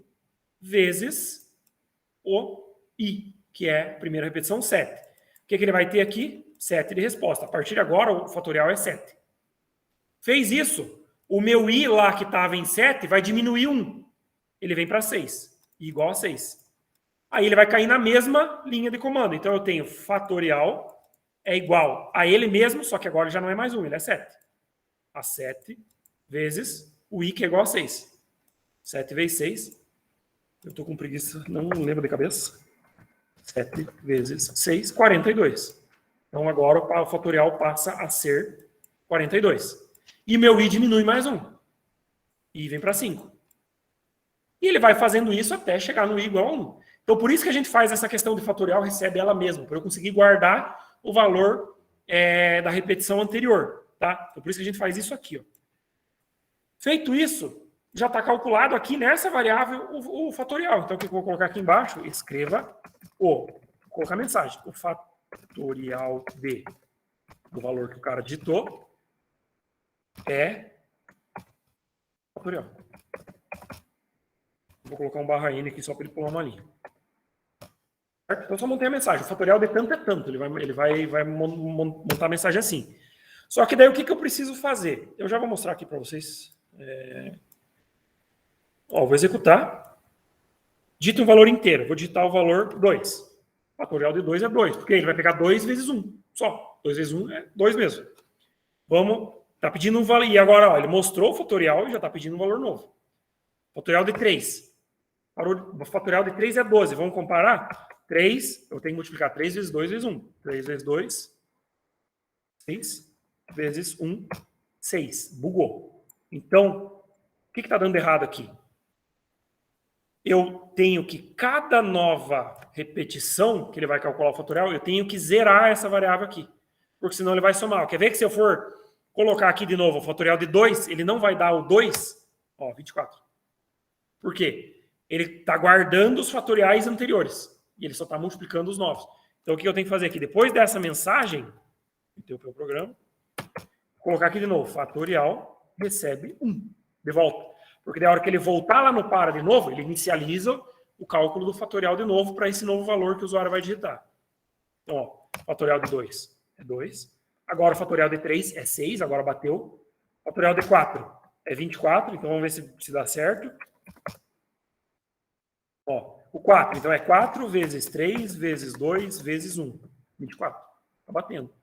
vezes o i, que é a primeira repetição, 7. O que ele vai ter aqui? 7 de resposta. A partir de agora, o fatorial é 7. Fez isso, o meu i lá que estava em 7 vai diminuir 1. Ele vem para 6, igual a 6. Aí ele vai cair na mesma linha de comando. Então eu tenho fatorial é igual a ele mesmo, só que agora já não é mais 1, ele é 7. A 7 vezes o i, que é igual a 6. 7 vezes 6. Eu estou com preguiça, não lembro de cabeça. 7 vezes 6, 42. Então agora o fatorial passa a ser 42. E meu i diminui mais 1. I vem para 5. E ele vai fazendo isso até chegar no i igual a 1. Então, por isso que a gente faz essa questão de fatorial recebe ela mesma, para eu conseguir guardar o valor da repetição anterior. Tá? Então, por isso que a gente faz isso aqui. Ó. Feito isso, já está calculado aqui nessa variável o fatorial. Então, o que eu vou colocar aqui embaixo? Escreva vou colocar a mensagem. O fatorial do valor que o cara digitou é fatorial. Vou colocar um /n aqui só para ele pular uma linha. Então, só montei a mensagem. O fatorial de tanto é tanto. Ele vai montar a mensagem assim. Só que daí o que eu preciso fazer? Eu já vou mostrar aqui para vocês. Vou executar. Digita um valor inteiro. Vou digitar o valor 2. O fatorial de 2 é 2. Porque ele vai pegar 2 vezes 1. Só. 2 vezes 1 é 2 mesmo. Vamos. Está pedindo um valor. E agora, ó, ele mostrou o fatorial e já está pedindo um valor novo. Fatorial de 3. O fatorial de 3 é 12. Vamos comparar? 3, eu tenho que multiplicar 3 vezes 2 vezes 1. 3 vezes 2, 6 vezes 1, 6. Bugou. Então, o que está dando errado aqui? Eu tenho que, cada nova repetição que ele vai calcular o fatorial, eu tenho que zerar essa variável aqui. Porque senão ele vai somar. Quer ver que se eu for colocar aqui de novo o fatorial de 2, ele não vai dar o 2, ó, 24. Por quê? Ele está guardando os fatoriais anteriores. E ele só está multiplicando os novos. Então, o que eu tenho que fazer aqui? Depois dessa mensagem, interromper o programa, colocar aqui de novo, fatorial recebe 1 de volta. Porque da hora que ele voltar lá no para de novo, ele inicializa o cálculo do fatorial de novo para esse novo valor que o usuário vai digitar. Então, ó, fatorial de 2 é 2. Agora o fatorial de 3 é 6, agora bateu. Fatorial de 4 é 24, então vamos ver se dá certo. Ó, o 4, então é 4 vezes 3 vezes 2 vezes 1. 24. Está batendo.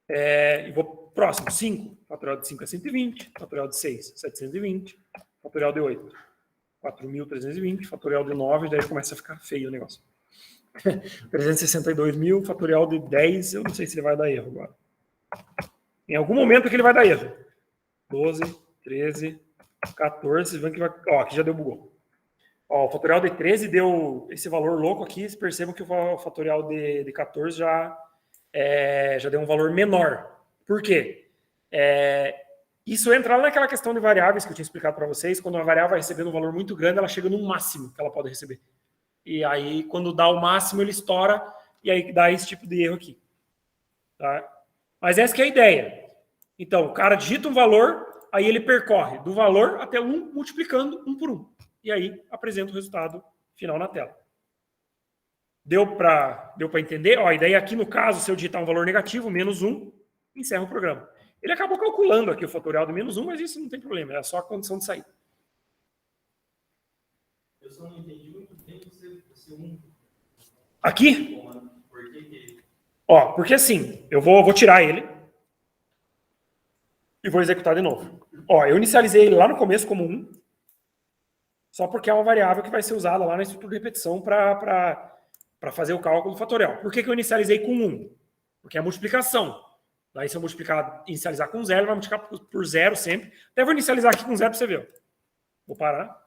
E vou próximo, 5. Fatorial de 5 é 120. Fatorial de 6, 720. Fatorial de 8, 4.320. Fatorial de 9, daí começa a ficar feio o negócio. 362 mil. Fatorial de 10, eu não sei se ele vai dar erro agora. Em algum momento que ele vai dar erro. 12, 13, 14. Vendo que vai... Ó, aqui já deu bugou. Ó, o fatorial de 13 deu esse valor louco aqui. Vocês percebam que o fatorial de 14 já deu um valor menor. Por quê? Isso entra lá naquela questão de variáveis que eu tinha explicado para vocês. Quando uma variável vai recebendo um valor muito grande, ela chega no máximo que ela pode receber. E aí, quando dá o máximo, ele estoura. E aí dá esse tipo de erro aqui. Tá? Mas essa que é a ideia. Então, o cara digita um valor, aí ele percorre do valor até 1, multiplicando 1 por 1. E aí apresenta o resultado final na tela. Deu para entender? Ó, e daí aqui no caso, se eu digitar um valor negativo, menos 1, encerra o programa. Ele acabou calculando aqui o fatorial de menos 1, mas isso não tem problema, é só a condição de saída. Eu só não entendi muito bem esse 1. Aqui? Por que? Ó, porque assim, eu vou tirar ele e vou executar de novo. Ó, eu inicializei ele lá no começo como 1, só porque é uma variável que vai ser usada lá na estrutura de repetição para fazer o cálculo do fatorial. Por que eu inicializei com 1? Porque é a multiplicação. Daí, se eu inicializar com 0, vai multiplicar por 0 sempre. Até vou inicializar aqui com 0 para você ver. Vou parar.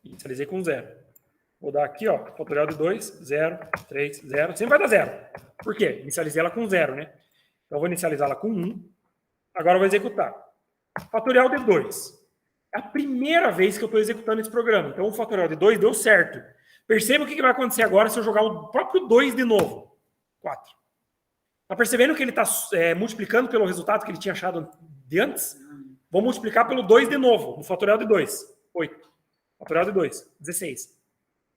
Inicializei com 0. Vou dar aqui, ó, fatorial de 2, 0, 3, 0. Sempre vai dar 0. Por quê? Inicializei ela com 0, né? Então, eu vou inicializá-la com 1. Agora, eu vou executar. Fatorial de 2. É a primeira vez que eu estou executando esse programa. Então, o fatorial de 2 deu certo. Perceba o que vai acontecer agora se eu jogar o próprio 2 de novo. 4. Está percebendo que ele está multiplicando pelo resultado que ele tinha achado de antes? Vou multiplicar pelo 2 de novo, no fatorial de 2. 8. Fatorial de 2. 16.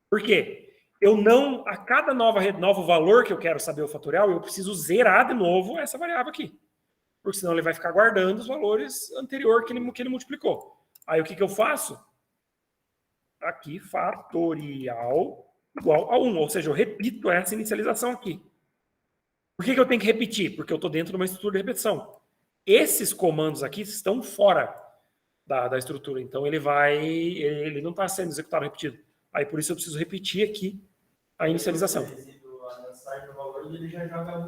Por quê? Eu não, a cada novo valor que eu quero saber o fatorial, eu preciso zerar de novo essa variável aqui. Porque senão ele vai ficar guardando os valores anteriores que ele multiplicou. Aí o que eu faço? Aqui, fatorial igual a 1. Ou seja, eu repito essa inicialização aqui. Por que eu tenho que repetir? Porque eu estou dentro de uma estrutura de repetição. Esses comandos aqui estão fora da estrutura. Então, ele não está sendo executado repetido. Aí, por isso, eu preciso repetir aqui a inicialização.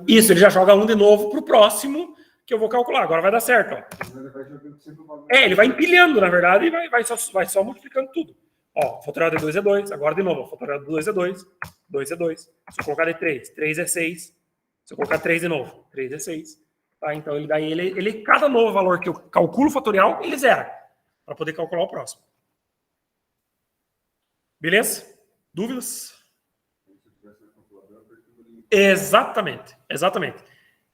Isso, ele já joga 1 de novo para o próximo que eu vou calcular. Agora vai dar certo. Ó. Ele vai empilhando, na verdade, e vai só multiplicando tudo. Ó, fatorial de 2 é 2. Agora, de novo, fatorial de 2 é 2. 2 é 2. Se eu colocar de 3, 3 é 6. Se eu colocar 3 de novo, 3 é 6. Tá? Então, cada novo valor que eu calculo o fatorial, ele zera. Para poder calcular o próximo. Beleza? Dúvidas? Exatamente.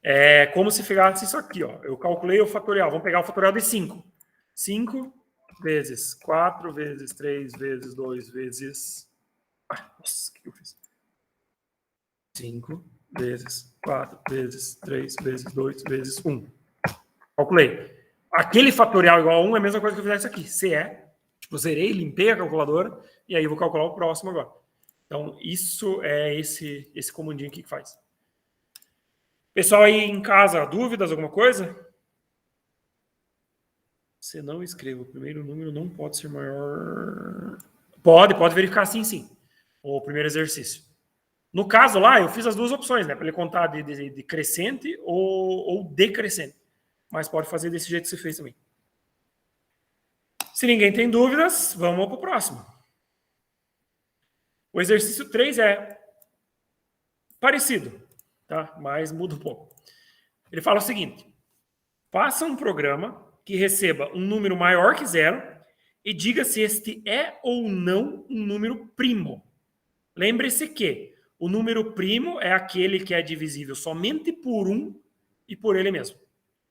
É como se ficasse isso aqui. Ó. Eu calculei o fatorial. Vamos pegar o fatorial de 5. 5 vezes 4 vezes 3 vezes 2 vezes... nossa, o que eu fiz? 5 vezes 4 vezes 3 vezes 2 vezes 1. Calculei. Aquele fatorial igual a 1 é a mesma coisa que eu fizesse aqui. CE. Tipo, zerei, limpei a calculadora e aí eu vou calcular o próximo agora. Então, isso é esse comandinho aqui que faz. Pessoal aí em casa, dúvidas, alguma coisa? Se não escreva, o primeiro número não pode ser maior... Pode verificar sim. o primeiro exercício. No caso lá, eu fiz as duas opções, né? Para ele contar de crescente ou decrescente. Mas pode fazer desse jeito que você fez também. Se ninguém tem dúvidas, vamos para o próximo. O exercício 3 é parecido, tá? Mas muda um pouco. Ele fala o seguinte: faça um programa que receba um número maior que 0 e diga se este é ou não um número primo. Lembre-se que o número primo é aquele que é divisível somente por 1 e por ele mesmo.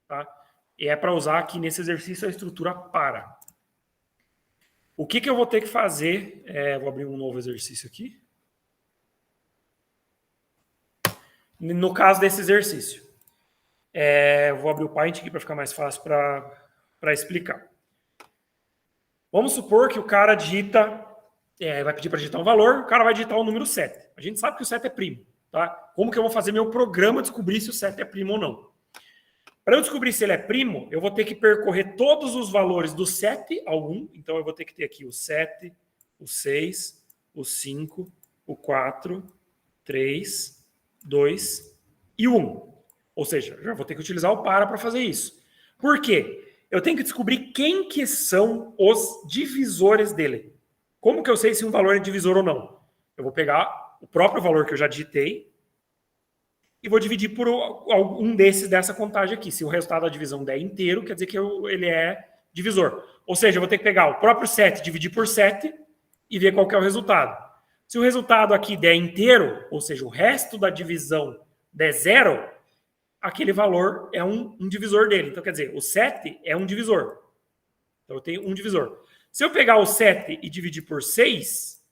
Tá? E é para usar aqui nesse exercício a estrutura para. O que eu vou ter que fazer? Vou abrir um novo exercício aqui. No caso desse exercício. Vou abrir o Paint aqui para ficar mais fácil para explicar. Vamos supor que o cara digita, vai pedir para digitar um valor, o cara vai digitar o número 7. A gente sabe que o 7 é primo. Tá? Como que eu vou fazer meu programa descobrir se o 7 é primo ou não? Para eu descobrir se ele é primo, eu vou ter que percorrer todos os valores do 7 ao 1. Então, eu vou ter que ter aqui o 7, o 6, o 5, o 4, 3, 2 e o 1. Ou seja, já vou ter que utilizar o para fazer isso. Por quê? Eu tenho que descobrir quem que são os divisores dele. Como que eu sei se um valor é divisor ou não? Eu vou pegar o próprio valor que eu já digitei e vou dividir por um dessa contagem aqui. Se o resultado da divisão der inteiro, quer dizer que ele é divisor. Ou seja, eu vou ter que pegar o próprio 7, dividir por 7 e ver qual que é o resultado. Se o resultado aqui der inteiro, ou seja, o resto da divisão der 0, aquele valor é um divisor dele. Então, quer dizer, o 7 é um divisor. Então, eu tenho um divisor. Se eu pegar o 7 e dividir por 6,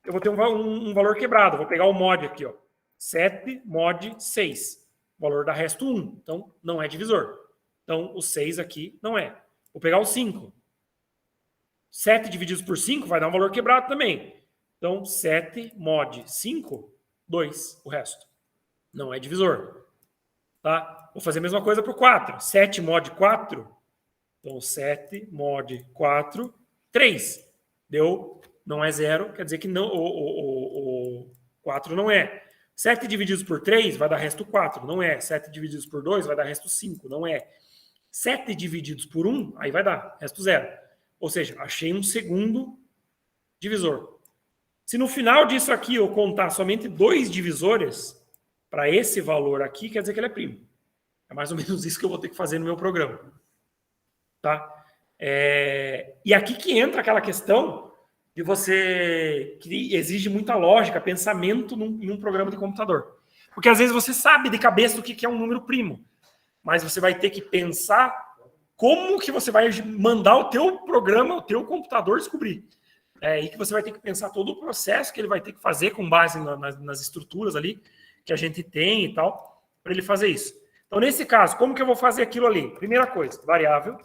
eu vou ter um valor quebrado. Vou pegar o mod aqui, ó. 7 mod 6. O valor dá resto 1. Então, não é divisor. Então, o 6 aqui não é. Vou pegar o 5. 7 divididos por 5 vai dar um valor quebrado também. Então, 7 mod 5, 2. O resto. Não é divisor. Tá? Vou fazer a mesma coisa para o 4. 7 mod 4. Então, 7 mod 4, 3. Deu, não é 0, quer dizer que não, o 4 não é. 7 divididos por 3 vai dar resto 4, não é. 7 divididos por 2 vai dar resto 5, não é. 7 divididos por 1, aí vai dar resto 0. Ou seja, achei um segundo divisor. Se no final disso aqui eu contar somente 2 divisores para esse valor aqui, quer dizer que ele é primo. É mais ou menos isso que eu vou ter que fazer no meu programa. Tá? E aqui que entra aquela questão de você que exige muita lógica, pensamento em um programa de computador. Porque às vezes você sabe de cabeça o que é um número primo, mas você vai ter que pensar como que você vai mandar o teu programa, o teu computador descobrir. E que você vai ter que pensar todo o processo que ele vai ter que fazer com base nas estruturas ali que a gente tem e tal, para ele fazer isso. Então, nesse caso, como que eu vou fazer aquilo ali? Primeira coisa, variável,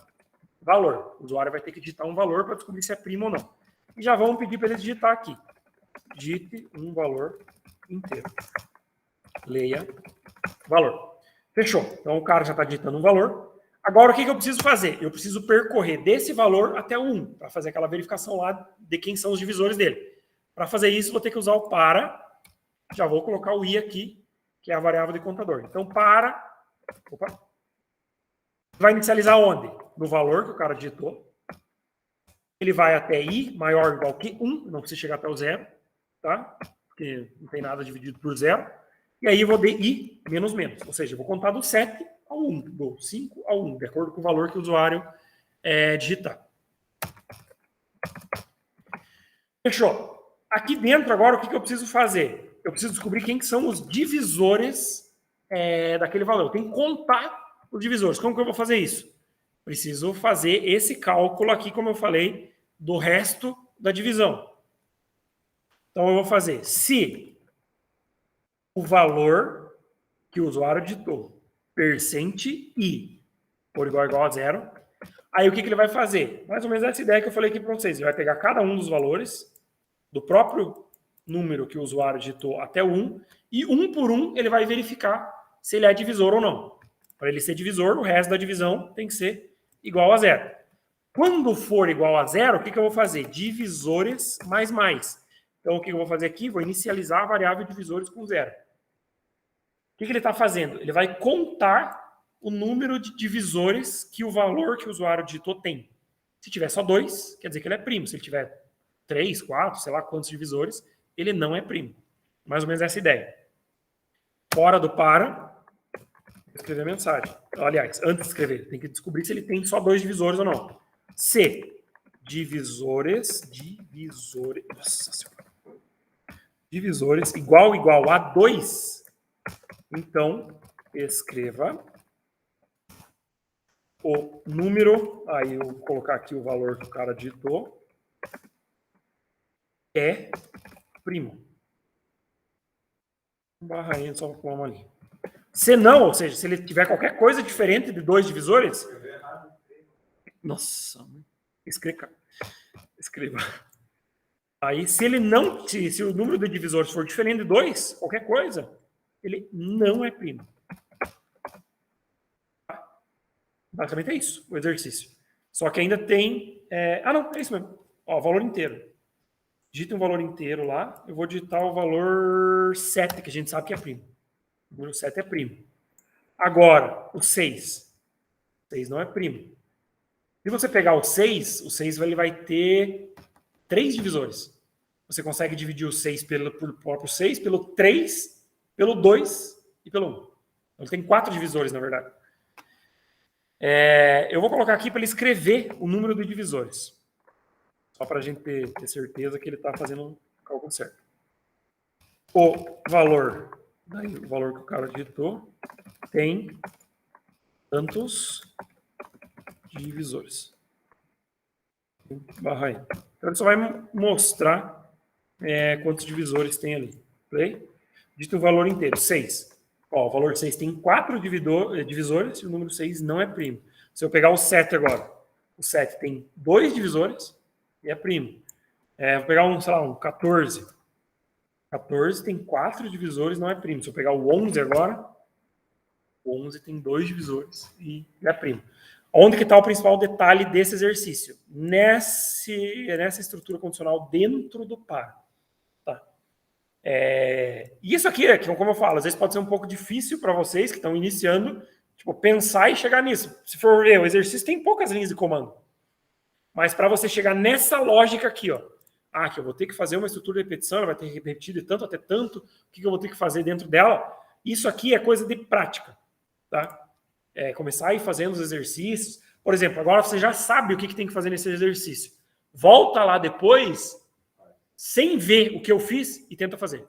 valor. O usuário vai ter que digitar um valor para descobrir se é primo ou não. E já vamos pedir para ele digitar aqui. Digite um valor inteiro. Leia valor. Fechou. Então, o cara já está digitando um valor. Agora, o que eu preciso fazer? Eu preciso percorrer desse valor até o 1, para fazer aquela verificação lá de quem são os divisores dele. Para fazer isso, vou ter que usar o para. Já vou colocar o i aqui, que é a variável de contador. Então, para... Opa. Vai inicializar onde? No valor que o cara digitou. Ele vai até i maior ou igual que 1, não precisa chegar até o 0, tá? Porque não tem nada dividido por 0. E aí eu vou de i menos menos, ou seja, eu vou contar do 7 ao 1, do 5 ao 1, de acordo com o valor que o usuário digitar. Fechou. Aqui dentro agora o que eu preciso fazer? Eu preciso descobrir quem que são os divisores daquele valor. Eu tenho que contar os divisores. Como que eu vou fazer isso? Preciso fazer esse cálculo aqui, como eu falei, do resto da divisão. Então, eu vou fazer se o valor que o usuário digitou, percent i, for igual a 0, aí o que ele vai fazer? Mais ou menos essa ideia que eu falei aqui para vocês. Ele vai pegar cada um dos valores do próprio número que o usuário digitou até o 1, e um por um ele vai verificar se ele é divisor ou não. Para ele ser divisor, o resto da divisão tem que ser igual a 0. Quando for igual a 0, o que eu vou fazer? Divisores mais mais. Então, o que eu vou fazer aqui? Vou inicializar a variável divisores com 0. O que ele está fazendo? Ele vai contar o número de divisores que o valor que o usuário digitou tem. Se tiver só 2, quer dizer que ele é primo. Se ele tiver 3, 4, sei lá quantos divisores, ele não é primo. Mais ou menos essa ideia. Fora do para, escrever a mensagem. Aliás, antes de escrever, tem que descobrir se ele tem só 2 divisores ou não. Se divisores igual a 2, então escreva o número, aí eu vou colocar aqui o valor que o cara digitou, é primo. Barra N, só com uma ali. Se não, ou seja, se ele tiver qualquer coisa diferente de 2 divisores, nossa, escreva. Aí, se ele não, se o número de divisores for diferente de 2, qualquer coisa, ele não é primo. Basicamente é isso, o exercício. Só que ainda tem... não, é isso mesmo. Ó, valor inteiro. Digita um valor inteiro lá. Eu vou digitar o valor 7, que a gente sabe que é primo. O número 7 é primo. Agora, o 6. O 6 não é primo. Se você pegar o 6 ele vai ter 3 divisores. Você consegue dividir o 6 pelo próprio 6, pelo 3, pelo 2 e pelo 1. Então, ele tem 4 divisores, na verdade. Eu vou colocar aqui para ele escrever o número de divisores. Só para a gente ter certeza que ele está fazendo o cálculo certo. O valor que o cara digitou, tem tantos divisores. Barra aí. Então ele só vai mostrar quantos divisores tem ali. Play. Digita o valor inteiro, 6. Ó, o valor 6 tem 4 divisores e o número 6 não é primo. Se eu pegar o 7 agora, o 7 tem 2 divisores e é primo. Vou pegar um 14. 14 tem 4 divisores, não é primo. Se eu pegar o 11 agora, o 11 tem 2 divisores e é primo. Onde que está o principal detalhe desse exercício? Nessa estrutura condicional dentro do para. Tá? Isso aqui, como eu falo, às vezes pode ser um pouco difícil para vocês que estão iniciando, pensar e chegar nisso. Se for ver, o exercício tem poucas linhas de comando. Mas para você chegar nessa lógica aqui, ó, que eu vou ter que fazer uma estrutura de repetição, ela vai ter repetido de tanto até tanto, o que eu vou ter que fazer dentro dela? Isso aqui é coisa de prática, tá? Começar a ir fazendo os exercícios. Por exemplo, agora você já sabe o que tem que fazer nesse exercício. Volta lá depois, sem ver o que eu fiz, e tenta fazer.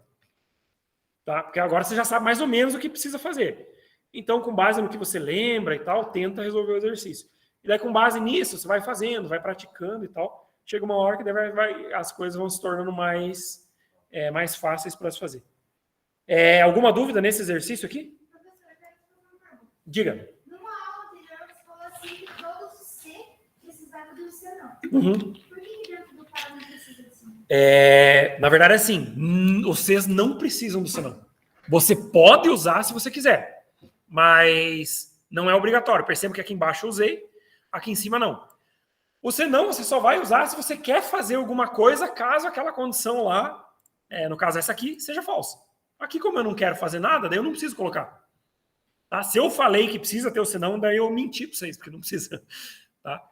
Tá? Porque agora você já sabe mais ou menos o que precisa fazer. Então, com base no que você lembra e tal, tenta resolver o exercício. E daí, com base nisso, você vai fazendo, vai praticando e tal. Chega uma hora que daí as coisas vão se tornando mais fáceis para se fazer. Alguma dúvida nesse exercício aqui? Diga. Numa aula anterior, você falou assim que todos os C precisavam do C não. Uhum. Por que dentro do para não precisa disso? Na verdade, é assim, os Cs não precisam do senão. Você pode usar se você quiser, mas não é obrigatório. Perceba que aqui embaixo eu usei, aqui em cima não. O senão você só vai usar se você quer fazer alguma coisa caso aquela condição lá, no caso essa aqui, seja falsa. Aqui, como eu não quero fazer nada, daí eu não preciso colocar. Tá? Se eu falei que precisa ter o senão, daí eu menti para vocês, porque não precisa. Tá?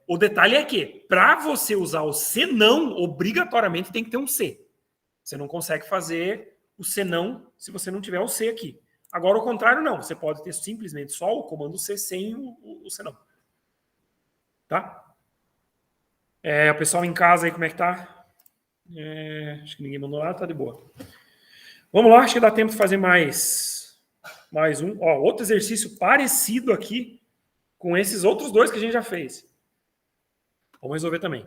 O detalhe é que, para você usar o senão, obrigatoriamente tem que ter um C. Você não consegue fazer o senão se você não tiver o C aqui. Agora, o contrário, não. Você pode ter simplesmente só o comando C sem o senão. Tá? O pessoal em casa aí, como é que tá? Acho que ninguém mandou nada, tá de boa. Vamos lá, acho que dá tempo de fazer mais um. Outro exercício parecido aqui com esses outros dois que a gente já fez. Vamos resolver também.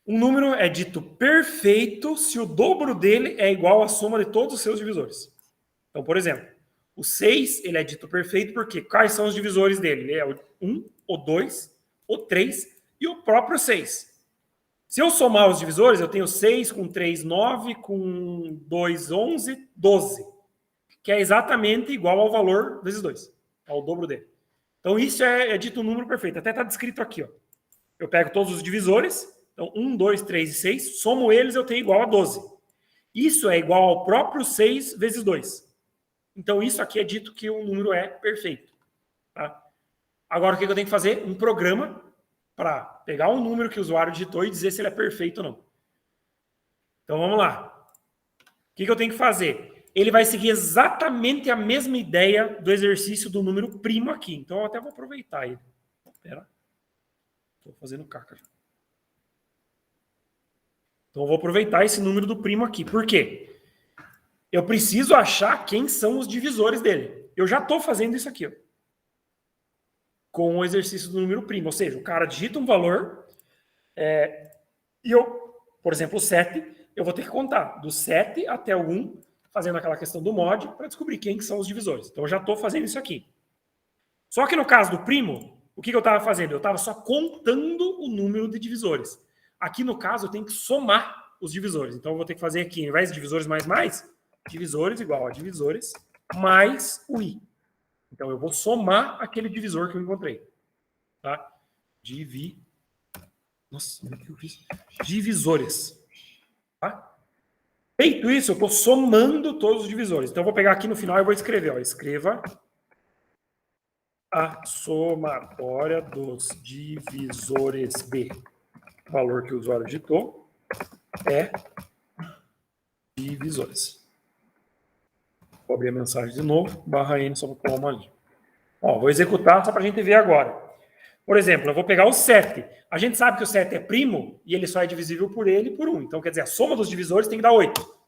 Um número é dito perfeito se o dobro dele é igual à soma de todos os seus divisores. Então, por exemplo, o 6 ele é dito perfeito porque quais são os divisores dele? Ele é o 1, o 2, o 3 e o próprio 6. Se eu somar os divisores, eu tenho 6 com 3, 9, com 2, 11, 12. Que é exatamente igual ao valor vezes 2. Ao dobro dele. Então, isso é dito um número perfeito. Até está descrito aqui. Ó. Eu pego todos os divisores. Então, 1, 2, 3 e 6, somo eles, eu tenho igual a 12. Isso é igual ao próprio 6 vezes 2. Então, isso aqui é dito que o número é perfeito. Tá? Agora, o que eu tenho que fazer? Um programa para pegar o número que o usuário digitou e dizer se ele é perfeito ou não. Então, vamos lá. O que eu tenho que fazer? Ele vai seguir exatamente a mesma ideia do exercício do número primo aqui. Então, eu até vou aproveitar ele. Espera. Estou fazendo caca. Então, eu vou aproveitar esse número do primo aqui. Por quê? Eu preciso achar quem são os divisores dele. Eu já estou fazendo isso aqui, ó, com o exercício do número primo. Ou seja, o cara digita um valor e eu, por exemplo, o 7, eu vou ter que contar do 7 até o 1, fazendo aquela questão do mod, para descobrir quem que são os divisores. Então, eu já estou fazendo isso aqui. Só que no caso do primo, o que eu estava fazendo? Eu estava só contando o número de divisores. Aqui, no caso, eu tenho que somar os divisores. Então, eu vou ter que fazer aqui, ao invés de divisores mais, divisores igual a divisores mais o i. Então, eu vou somar aquele divisor que eu encontrei. Tá? Nossa, o que eu fiz? Divisores. Tá? Feito isso, eu estou somando todos os divisores. Então, eu vou pegar aqui no final e vou escrever. Ó, escreva a somatória dos divisores de valor que o usuário digitou é divisores. Vou abrir a mensagem de novo, /n só para pular uma linha. Ó, vou executar só para a gente ver agora. Por exemplo, eu vou pegar o 7. A gente sabe que o 7 é primo e ele só é divisível por ele e por 1. Então, quer dizer, a soma dos divisores tem que dar 8.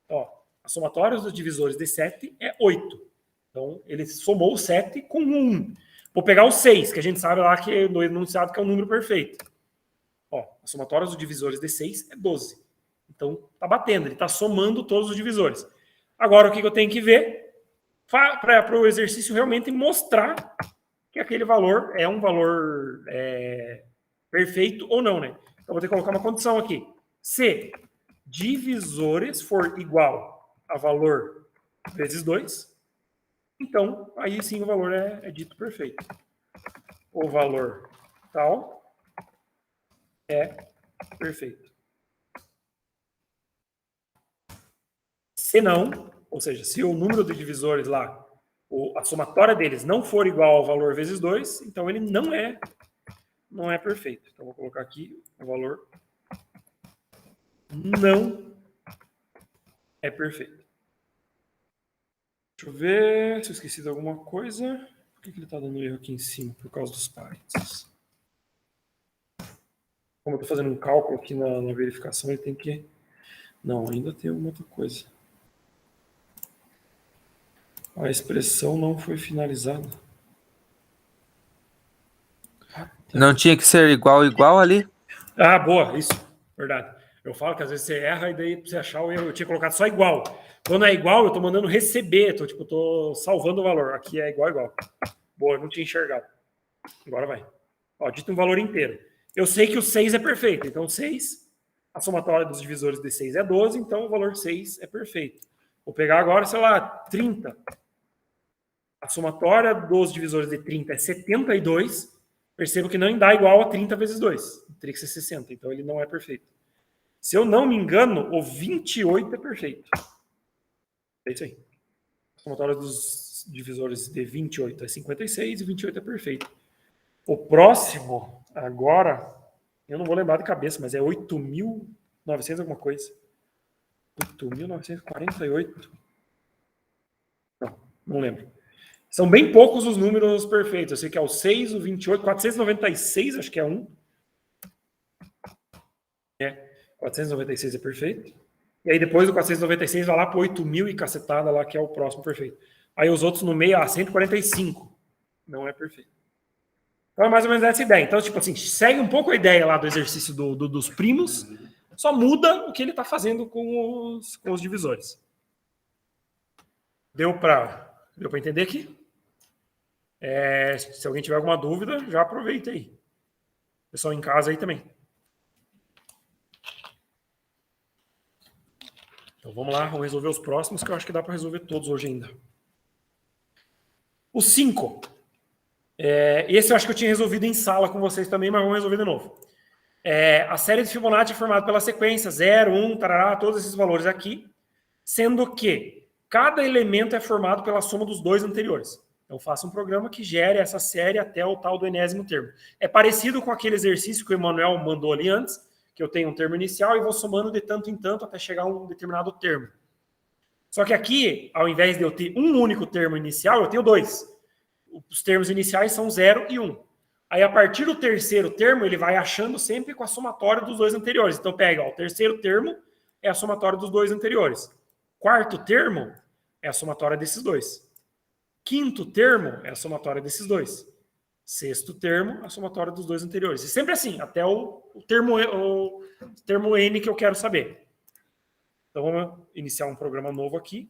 Ó, a somatória dos divisores de 7 é 8. Então, ele somou o 7 com 1. Vou pegar o 6, que a gente sabe lá que no enunciado que é o número perfeito. Ó, a somatória dos divisores de 6 é 12. Então, tá batendo, ele está somando todos os divisores. Agora, o que eu tenho que ver para o exercício realmente mostrar que aquele valor é um valor perfeito ou não, né? Então, vou ter que colocar uma condição aqui. Se divisores for igual a valor vezes 2, então, aí sim o valor é dito perfeito. O valor tal é perfeito. Se não, ou seja, se o número de divisores lá, a somatória deles não for igual ao valor vezes 2, então ele não é perfeito. Então, vou colocar aqui o valor não é perfeito. Deixa eu ver se eu esqueci de alguma coisa. Por que ele está dando erro aqui em cima? Por causa dos parênteses. Como eu estou fazendo um cálculo aqui na verificação, ele tem que... Não, ainda tem alguma outra coisa. A expressão não foi finalizada. Não tinha que ser igual ali? Ah, boa, isso. Verdade. Eu falo que às vezes você erra e daí pra você achar o erro, eu tinha colocado só igual. Quando é igual, eu tô mandando receber, tô salvando o valor. Aqui é igual. Boa, eu não tinha enxergado. Agora vai. Ó, dito um valor inteiro. Eu sei que o 6 é perfeito. Então, 6, a somatória dos divisores de 6 é 12, então o valor 6 é perfeito. Vou pegar agora, sei lá, 30. A somatória dos divisores de 30 é 72. Percebo que não dá igual a 30 vezes 2. Teria que ser 60, então ele não é perfeito. Se eu não me engano, o 28 é perfeito. É isso aí. A somatória dos divisores de 28 é 56 e 28 é perfeito. O próximo, agora, eu não vou lembrar de cabeça, mas é 8.900 alguma coisa. 8.948. Não lembro. São bem poucos os números perfeitos. Eu sei que é o 6, o 28, 496, acho que é um. 496 é perfeito. E aí depois do 496 vai lá para 8.000 e cacetada lá, que é o próximo perfeito. Aí os outros no meio, 145. Não é perfeito. Então é mais ou menos essa ideia. Então, tipo assim, segue um pouco a ideia lá do exercício dos primos, só muda o que ele está fazendo com os divisores. Deu para entender aqui? Se alguém tiver alguma dúvida, já aproveita aí. Pessoal em casa aí também. Então vamos lá, vamos resolver os próximos, que eu acho que dá para resolver todos hoje ainda. O 5. Esse eu acho que eu tinha resolvido em sala com vocês também, mas vamos resolver de novo. A série de Fibonacci é formada pela sequência 0, 1, tarará, todos esses valores aqui, sendo que cada elemento é formado pela soma dos dois anteriores. Então, faça um programa que gere essa série até o tal do enésimo termo. É parecido com aquele exercício que o Emanuel mandou ali antes, que eu tenho um termo inicial e vou somando de tanto em tanto até chegar a um determinado termo. Só que aqui, ao invés de eu ter um único termo inicial, eu tenho dois. Os termos iniciais são 0 e 1. Aí, a partir do terceiro termo, ele vai achando sempre com a somatória dos dois anteriores. Então, pega, ó, o terceiro termo é a somatória dos dois anteriores. Quarto termo é a somatória desses dois. Quinto termo é a somatória desses dois. Sexto termo, a somatória dos dois anteriores. E sempre assim, até o termo N que eu quero saber. Então, vamos iniciar um programa novo aqui.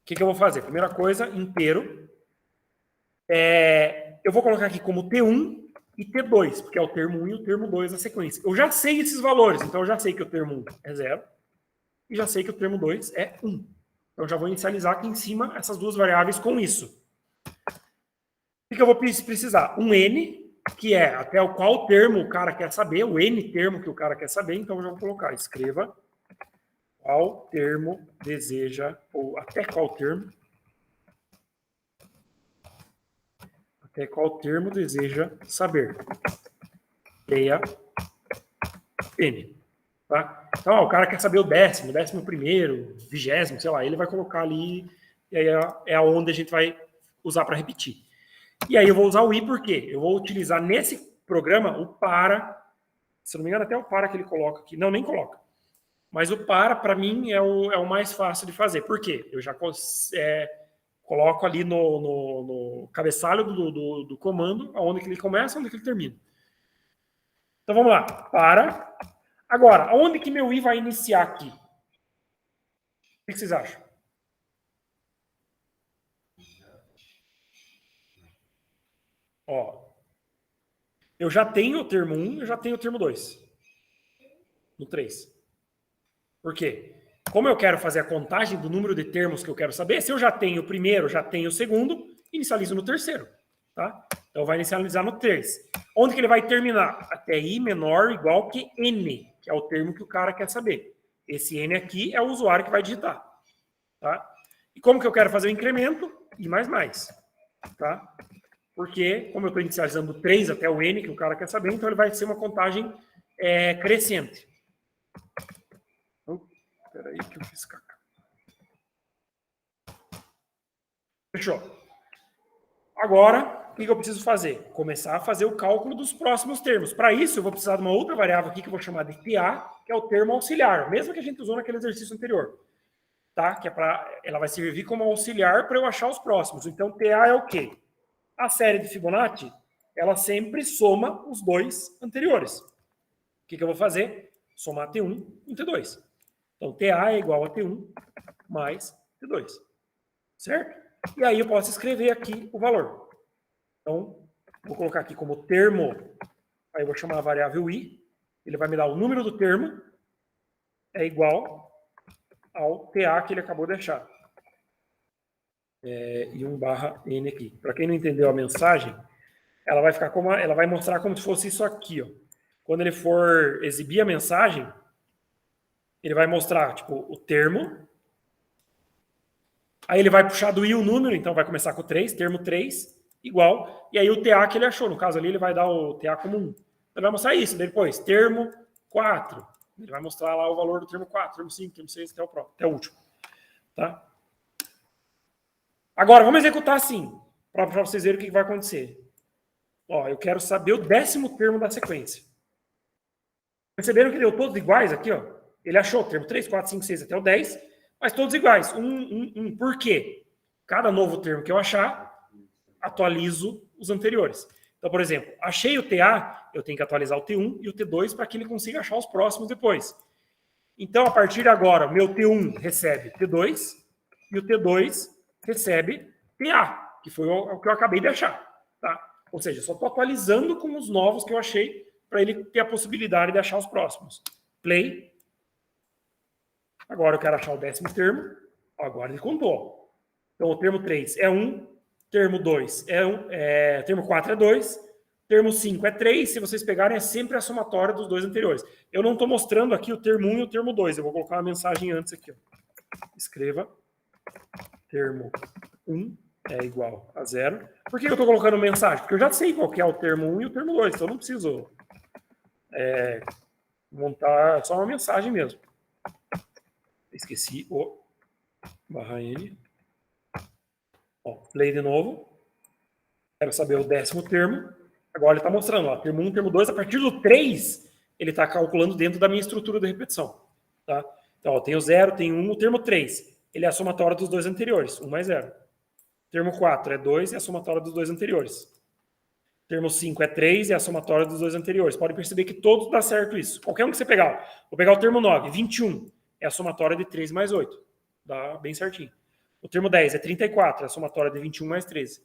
O que eu vou fazer? Primeira coisa, inteiro. Eu vou colocar aqui como T1 e T2, porque é o termo 1 e o termo 2 da sequência. Eu já sei esses valores, então eu já sei que o termo 1 é 0 e já sei que o termo 2 é 1. Então, já vou inicializar aqui em cima essas duas variáveis com isso. O que eu vou precisar? Um N, que é até o qual termo o cara quer saber, o N termo que o cara quer saber, então eu já vou colocar, escreva qual termo deseja, ou até qual termo deseja saber. Leia N. Tá? Então, o cara quer saber o 10º, 11º, 20º, sei lá, ele vai colocar ali, e aí é onde a gente vai usar para repetir. E aí eu vou usar o i por quê? Eu vou utilizar nesse programa o para, se não me engano até o para que ele coloca aqui, não, nem coloca, mas o para mim, é o mais fácil de fazer. Por quê? Eu já coloco ali no cabeçalho do comando, aonde que ele começa, onde que ele termina. Então vamos lá, para... Agora, aonde que meu i vai iniciar aqui? O que vocês acham? Ó, eu já tenho o termo 1, eu já tenho o termo 2. No 3. Por quê? Como eu quero fazer a contagem do número de termos que eu quero saber, se eu já tenho o primeiro, já tenho o segundo, inicializo no terceiro. Tá? Então vai inicializar no 3. Onde que ele vai terminar? Até i menor ou igual que n, que é o termo que o cara quer saber. Esse n aqui é o usuário que vai digitar. Tá? E como que eu quero fazer o incremento? I mais mais. Tá? Porque, como eu estou inicializando do 3 até o n, que o cara quer saber, então ele vai ser uma contagem crescente. Espera aí que eu fiz caca. Fechou. Agora, o que eu preciso fazer? Começar a fazer o cálculo dos próximos termos. Para isso, eu vou precisar de uma outra variável aqui que eu vou chamar de TA, que é o termo auxiliar, mesmo que a gente usou naquele exercício anterior. Tá? Que ela vai servir como auxiliar para eu achar os próximos. Então, TA é o quê? A série de Fibonacci, ela sempre soma os dois anteriores. O que eu vou fazer? Somar T1 com T2. Então, TA é igual a T1 mais T2. Certo? E aí eu posso escrever aqui o valor. Então, vou colocar aqui como termo, aí eu vou chamar a variável i, ele vai me dar o número do termo, é igual ao TA que ele acabou de achar. E 1/n aqui. Para quem não entendeu a mensagem, ela vai ficar ela vai mostrar como se fosse isso aqui, ó. Quando ele for exibir a mensagem, ele vai mostrar, tipo, o termo. Aí ele vai puxar do i o número, então vai começar com 3, termo 3, igual. E aí o TA que ele achou, no caso ali, ele vai dar o TA como 1. Ele vai mostrar isso. Depois, termo 4. Ele vai mostrar lá o valor do termo 4, termo 5, termo 6, até o último. Tá? Agora, vamos executar assim, para vocês verem o que vai acontecer. Ó, eu quero saber o 10º termo da sequência. Perceberam que deu todos iguais aqui, ó? Ele achou o termo 3, 4, 5, 6 até o 10, mas todos iguais. Por quê? Cada novo termo que eu achar, atualizo os anteriores. Então, por exemplo, achei o TA, eu tenho que atualizar o T1 e o T2 para que ele consiga achar os próximos depois. Então, a partir de agora, o meu T1 recebe T2 e o T2 recebe TA, que foi o que eu acabei de achar. Tá? Ou seja, só estou atualizando com os novos que eu achei para ele ter a possibilidade de achar os próximos. Play. Agora eu quero achar o 10º termo. Agora ele contou. Então, o termo 3 é 1, termo 2 termo 4 é 2, Termo 5 é 3, se vocês pegarem, é sempre a somatória dos dois anteriores. Eu não estou mostrando aqui o termo 1 e o termo 2, eu vou colocar uma mensagem antes aqui. Ó. Escreva termo 1 é igual a 0. Por que eu estou colocando mensagem? Porque eu já sei qual que é o termo 1 e o termo 2, então eu não preciso montar só uma mensagem mesmo. Esqueci o barra N. Ó, leio de novo. Quero saber o 10º termo. Agora ele está mostrando, ó, termo 1, termo 2. A partir do 3, ele está calculando dentro da minha estrutura de repetição. Tá? Então, ó, tem o 0, tem 1, o termo 3. Ele é a somatória dos dois anteriores, 1 mais 0. Termo 4 é 2, é a somatória dos dois anteriores. Termo 5 é 3, é a somatória dos dois anteriores. Pode perceber que todos dá certo isso. Qualquer um que você pegar. Vou pegar o termo 9, 21. É a somatória de 3 mais 8. Dá bem certinho. O termo 10 é 34, é a somatória de 21 mais 13.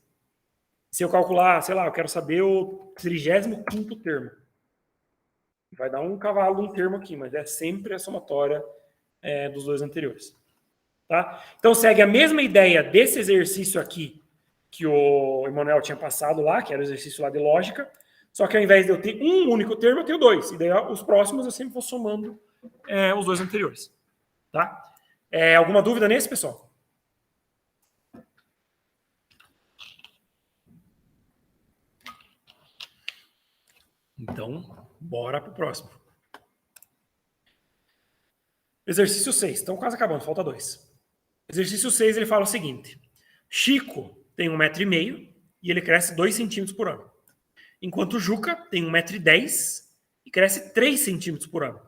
Se eu calcular, sei lá, eu quero saber o 35º termo. Vai dar um cavalo de um termo aqui, mas é sempre a somatória dos dois anteriores. Tá? Então segue a mesma ideia desse exercício aqui que o Emanuel tinha passado lá, que era o exercício lá de lógica, só que ao invés de eu ter um único termo, eu tenho dois. E daí os próximos eu sempre vou somando os dois anteriores. Tá? Alguma dúvida nesse, pessoal? Então, bora pro próximo. Exercício 6. Então, quase acabando, falta 2. Exercício 6, ele fala o seguinte. Chico tem 1,5 m e ele cresce 2 centímetros por ano. Enquanto o Juca tem 1,10 m e cresce 3 centímetros por ano.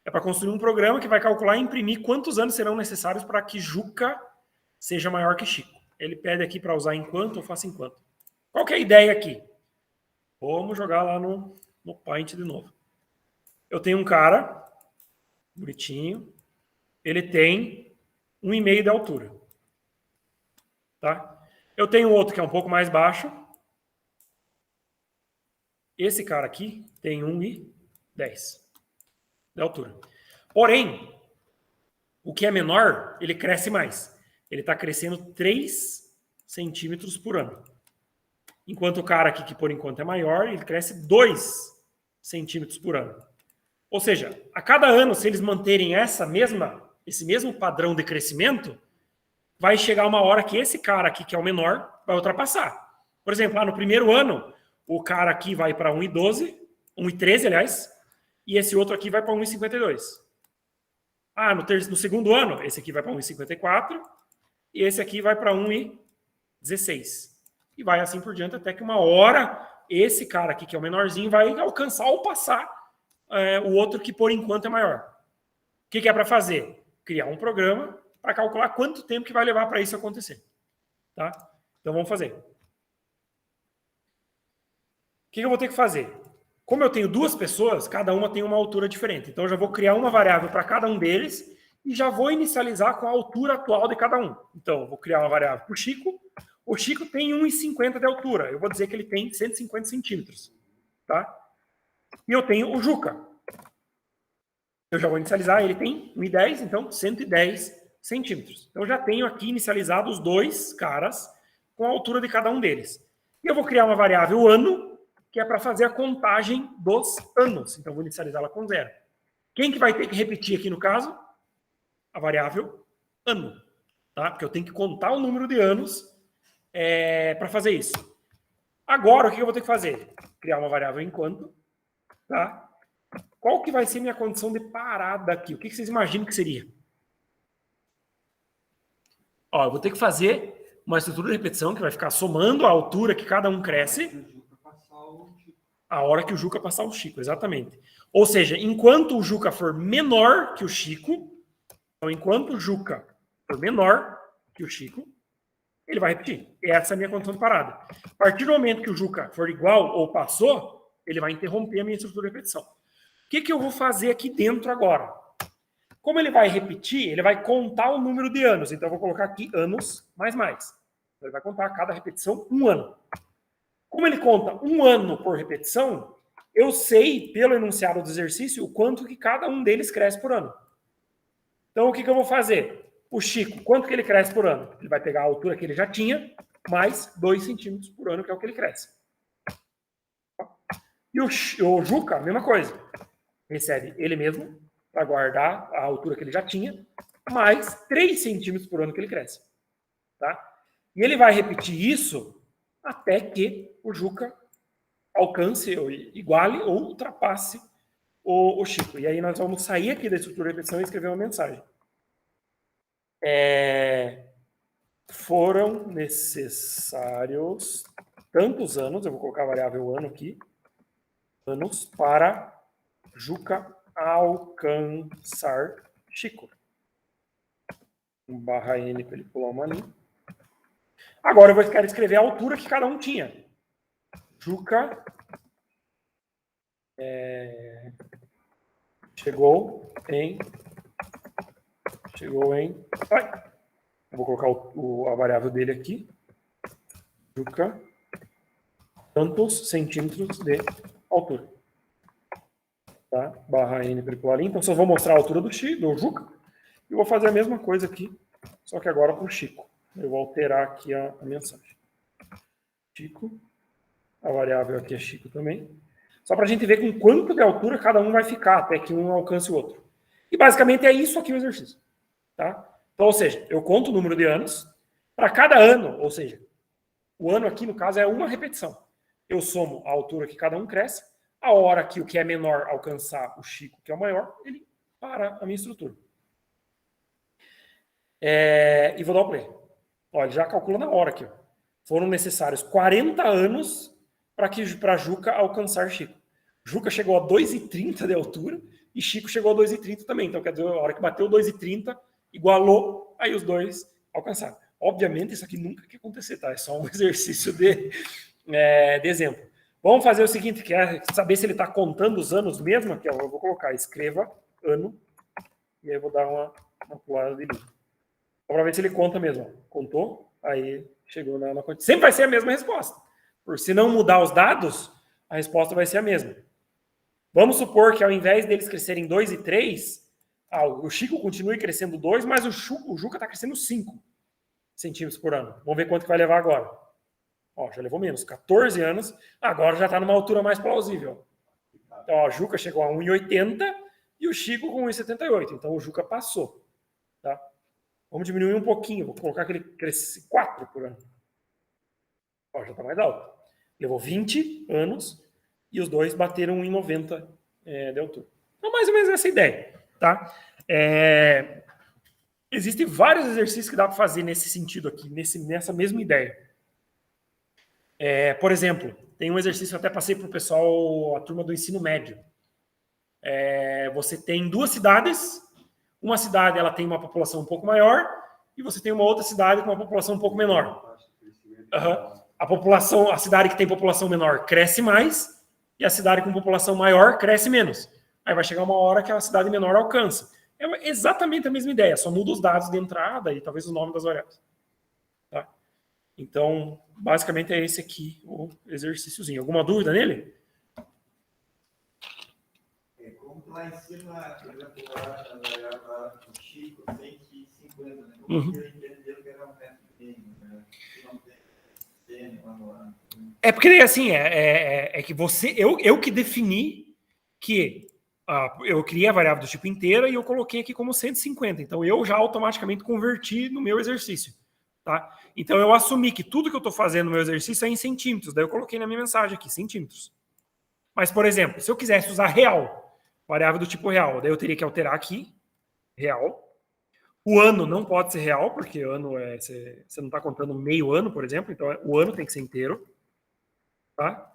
É para construir um programa que vai calcular e imprimir quantos anos serão necessários para que Juca seja maior que Chico. Ele pede aqui para usar enquanto, eu faço enquanto. Qual que é a ideia aqui? Vamos jogar lá no Paint de novo. Eu tenho um cara, bonitinho, ele tem 1,5 de altura. Tá? Eu tenho outro que é um pouco mais baixo. Esse cara aqui tem 1,10 de altura. Porém, o que é menor, ele cresce mais. Ele está crescendo 3 centímetros por ano. Enquanto o cara aqui, que por enquanto é maior, ele cresce 2 centímetros por ano. Ou seja, a cada ano, se eles manterem esse mesmo padrão de crescimento, vai chegar uma hora que esse cara aqui, que é o menor, vai ultrapassar. Por exemplo, lá no primeiro ano, o cara aqui vai para 1,12, 1,13, aliás, e esse outro aqui vai para 1,52. No segundo ano, esse aqui vai para 1,54, e esse aqui vai para 1,16. E vai assim por diante, até que uma hora, esse cara aqui, que é o menorzinho, vai alcançar ou passar o outro que, por enquanto, é maior. O que é para fazer? Criar um programa para calcular quanto tempo que vai levar para isso acontecer. Tá? Então, vamos fazer. O que eu vou ter que fazer? Como eu tenho 2 pessoas, cada uma tem uma altura diferente. Então, eu já vou criar uma variável para cada um deles e já vou inicializar com a altura atual de cada um. Então, eu vou criar uma variável para o Chico. O Chico tem 1,50 de altura. Eu vou dizer que ele tem 150 centímetros. Tá? E eu tenho o Juca. Eu já vou inicializar, ele tem 1,10, então 110 centímetros. Então, eu já tenho aqui inicializado os 2 caras com a altura de cada um deles. E eu vou criar uma variável ano, que é para fazer a contagem dos anos. Então, vou inicializá-la com 0. Quem que vai ter que repetir aqui no caso? A variável ano. Tá? Porque eu tenho que contar o número de anos para fazer isso. Agora, o que eu vou ter que fazer? Criar uma variável enquanto. Tá? Qual que vai ser minha condição de parada aqui? O que vocês imaginam que seria? Eu vou ter que fazer uma estrutura de repetição que vai ficar somando a altura que cada um cresce a hora que o Juca passar o Chico, exatamente. Ou seja, enquanto o Juca for menor que o Chico, então enquanto o Juca for menor que o Chico, ele vai repetir. Essa é a minha condição de parada. A partir do momento que o Juca for igual ou passou, ele vai interromper a minha estrutura de repetição. O que eu vou fazer aqui dentro agora? Como ele vai repetir, ele vai contar o número de anos. Então, eu vou colocar aqui anos mais. Ele vai contar a cada repetição 1 ano. Como ele conta 1 ano por repetição, eu sei, pelo enunciado do exercício, o quanto que cada um deles cresce por ano. Então, o que eu vou fazer? O Chico, quanto que ele cresce por ano? Ele vai pegar a altura que ele já tinha, mais 2 centímetros por ano, que é o que ele cresce. E o Juca, a mesma coisa. Recebe ele mesmo, para guardar a altura que ele já tinha, mais 3 centímetros por ano que ele cresce. Tá? E ele vai repetir isso até que o Juca alcance, ou iguale ou ultrapasse o Chico. E aí nós vamos sair aqui da estrutura de repetição e escrever uma mensagem. Foram necessários tantos anos, eu vou colocar a variável ano aqui, anos para Juca alcançar Chico. Barra N para ele pular uma linha. Agora eu vou querer escrever a altura que cada um tinha. Juca chegou em. Eu vou colocar a variável dele aqui. Juca, tantos centímetros de altura. Tá? Barra N para ele pular ali. Então só vou mostrar a altura do Juca. E vou fazer a mesma coisa aqui, só que agora para o Chico. Eu vou alterar aqui a mensagem. Chico. A variável aqui é Chico também. Só para a gente ver com quanto de altura cada um vai ficar, até que um alcance o outro. E basicamente é isso aqui o exercício. Tá? Então, ou seja, eu conto o número de anos. Para cada ano, ou seja, o ano aqui, no caso, é uma repetição. Eu somo a altura que cada um cresce. A hora que o que é menor alcançar o Chico, que é o maior, ele para a minha estrutura. E vou dar o play. Olha, já calcula na hora aqui. Ó. Foram necessários 40 anos para Juca alcançar Chico. Juca chegou a 2,30 de altura e Chico chegou a 2,30 também. Então, quer dizer, a hora que bateu 2,30, igualou, aí os dois alcançaram. Obviamente, isso aqui nunca vai acontecer, tá? É só um exercício de exemplo. Vamos fazer o seguinte, que é saber se ele está contando os anos mesmo. Aqui, ó, eu vou colocar, escreva ano, e aí eu vou dar uma pulada de linha. Para ver se ele conta mesmo. Ó. Contou, aí chegou na conta. Sempre vai ser a mesma resposta. Se não mudar os dados, a resposta vai ser a mesma. Vamos supor que ao invés deles crescerem 2 e 3, o Chico continue crescendo 2, mas o Juca está crescendo 5 centímetros por ano. Vamos ver quanto que vai levar agora. Ó, já levou menos, 14 anos. Agora já está numa altura mais plausível. Então, ó, o Juca chegou a 1,80 e o Chico com 1,78. Então, o Juca passou. Tá? Vamos diminuir um pouquinho. Vou colocar que ele cresce 4 por ano. Ó, já está mais alto. Levou 20 anos e os dois bateram 1,90 de altura. Então, mais ou menos essa ideia. Tá? Existem vários exercícios que dá para fazer nesse sentido aqui, nessa mesma ideia. Por exemplo, tem um exercício que eu até passei para o pessoal, a turma do ensino médio. Você tem 2 cidades. Uma cidade ela tem uma população um pouco maior e você tem uma outra cidade com uma população um pouco menor. A cidade que tem população menor cresce mais e a cidade com população maior cresce menos. Aí vai chegar uma hora que a cidade menor alcança. É exatamente a mesma ideia, só muda os dados de entrada e talvez o nome das variáveis. Tá? Então, basicamente é esse aqui o exercíciozinho. Alguma dúvida nele? Como lá em cima, por exemplo, o Chico tem que 50, né? Uhum. Ele entendeu que era 1,5 metro, né? Não tem É porque, assim, que eu que defini que eu criei a variável do tipo inteira e eu coloquei aqui como 150. Então, eu já automaticamente converti no meu exercício. Tá? Então, eu assumi que tudo que eu estou fazendo no meu exercício é em centímetros. Daí, eu coloquei na minha mensagem aqui, centímetros. Mas, por exemplo, se eu quisesse usar real, variável do tipo real, daí eu teria que alterar aqui, real. O ano não pode ser real, porque ano você não está contando meio ano, por exemplo. Então, o ano tem que ser inteiro. Tá?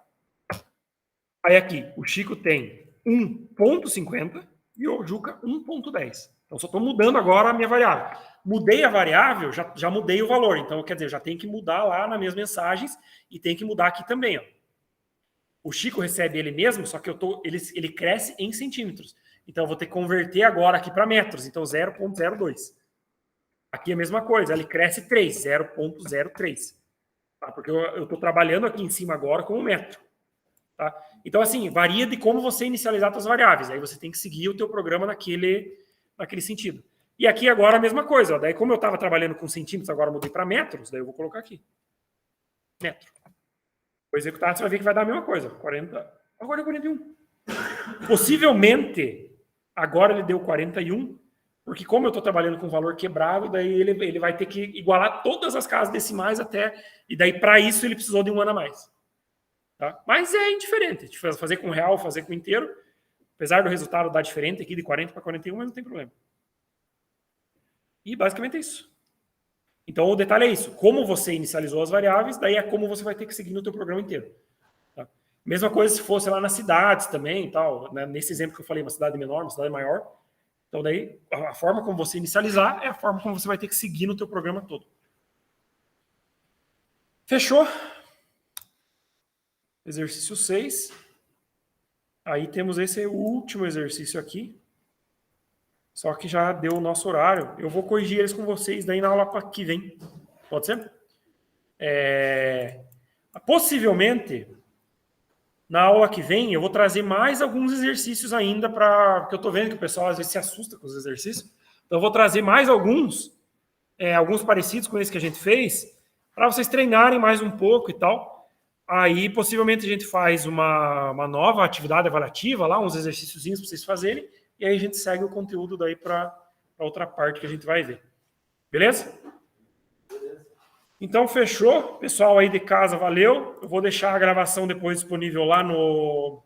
Aí aqui, o Chico tem 1,50 e o Juca 1,10. Então, só estou mudando agora a minha variável. Mudei a variável, já mudei o valor. Então, quer dizer, já tem que mudar lá nas minhas mensagens e tem que mudar aqui também. Ó. O Chico recebe ele mesmo, só que ele cresce em centímetros. Então, eu vou ter que converter agora aqui para metros. Então, 0,02. Aqui é a mesma coisa, ele cresce 3, 0,03. Tá? Porque eu estou trabalhando aqui em cima agora com um metro. Tá? Então, assim, varia de como você inicializar suas variáveis. Aí você tem que seguir o teu programa naquele sentido. E aqui agora a mesma coisa. Ó. Daí, como eu estava trabalhando com centímetros, agora eu mudei para metros, daí eu vou colocar aqui. Metro. Vou executar, você vai ver que vai dar a mesma coisa. 40 Agora deu 41. Possivelmente, agora ele deu 41, porque como eu estou trabalhando com valor quebrado, daí ele vai ter que igualar todas as casas decimais até, e daí para isso ele precisou de um ano a mais. Tá? Mas é indiferente, fazer com real, fazer com inteiro, apesar do resultado dar diferente aqui de 40 para 41, mas não tem problema. E basicamente é isso. Então o detalhe é isso, como você inicializou as variáveis, daí é como você vai ter que seguir no teu programa inteiro. Tá? Mesma coisa se fosse lá nas cidades também, tal, né? Nesse exemplo que eu falei, uma cidade menor, uma cidade maior. Então daí a forma como você inicializar é a forma como você vai ter que seguir no teu programa todo. Fechou? Exercício 6. Aí temos esse último exercício aqui. Só que já deu o nosso horário. Eu vou corrigir eles com vocês daí na aula que vem. Pode ser? Possivelmente, na aula que vem, eu vou trazer mais alguns exercícios ainda porque eu estou vendo que o pessoal às vezes se assusta com os exercícios. Então eu vou trazer mais alguns parecidos com esse que a gente fez, para vocês treinarem mais um pouco e tal. Aí, possivelmente, a gente faz uma nova atividade avaliativa lá, uns exercíciozinhos para vocês fazerem, e aí a gente segue o conteúdo daí para outra parte que a gente vai ver. Beleza? Então, fechou. Pessoal aí de casa, valeu. Eu vou deixar a gravação depois disponível lá no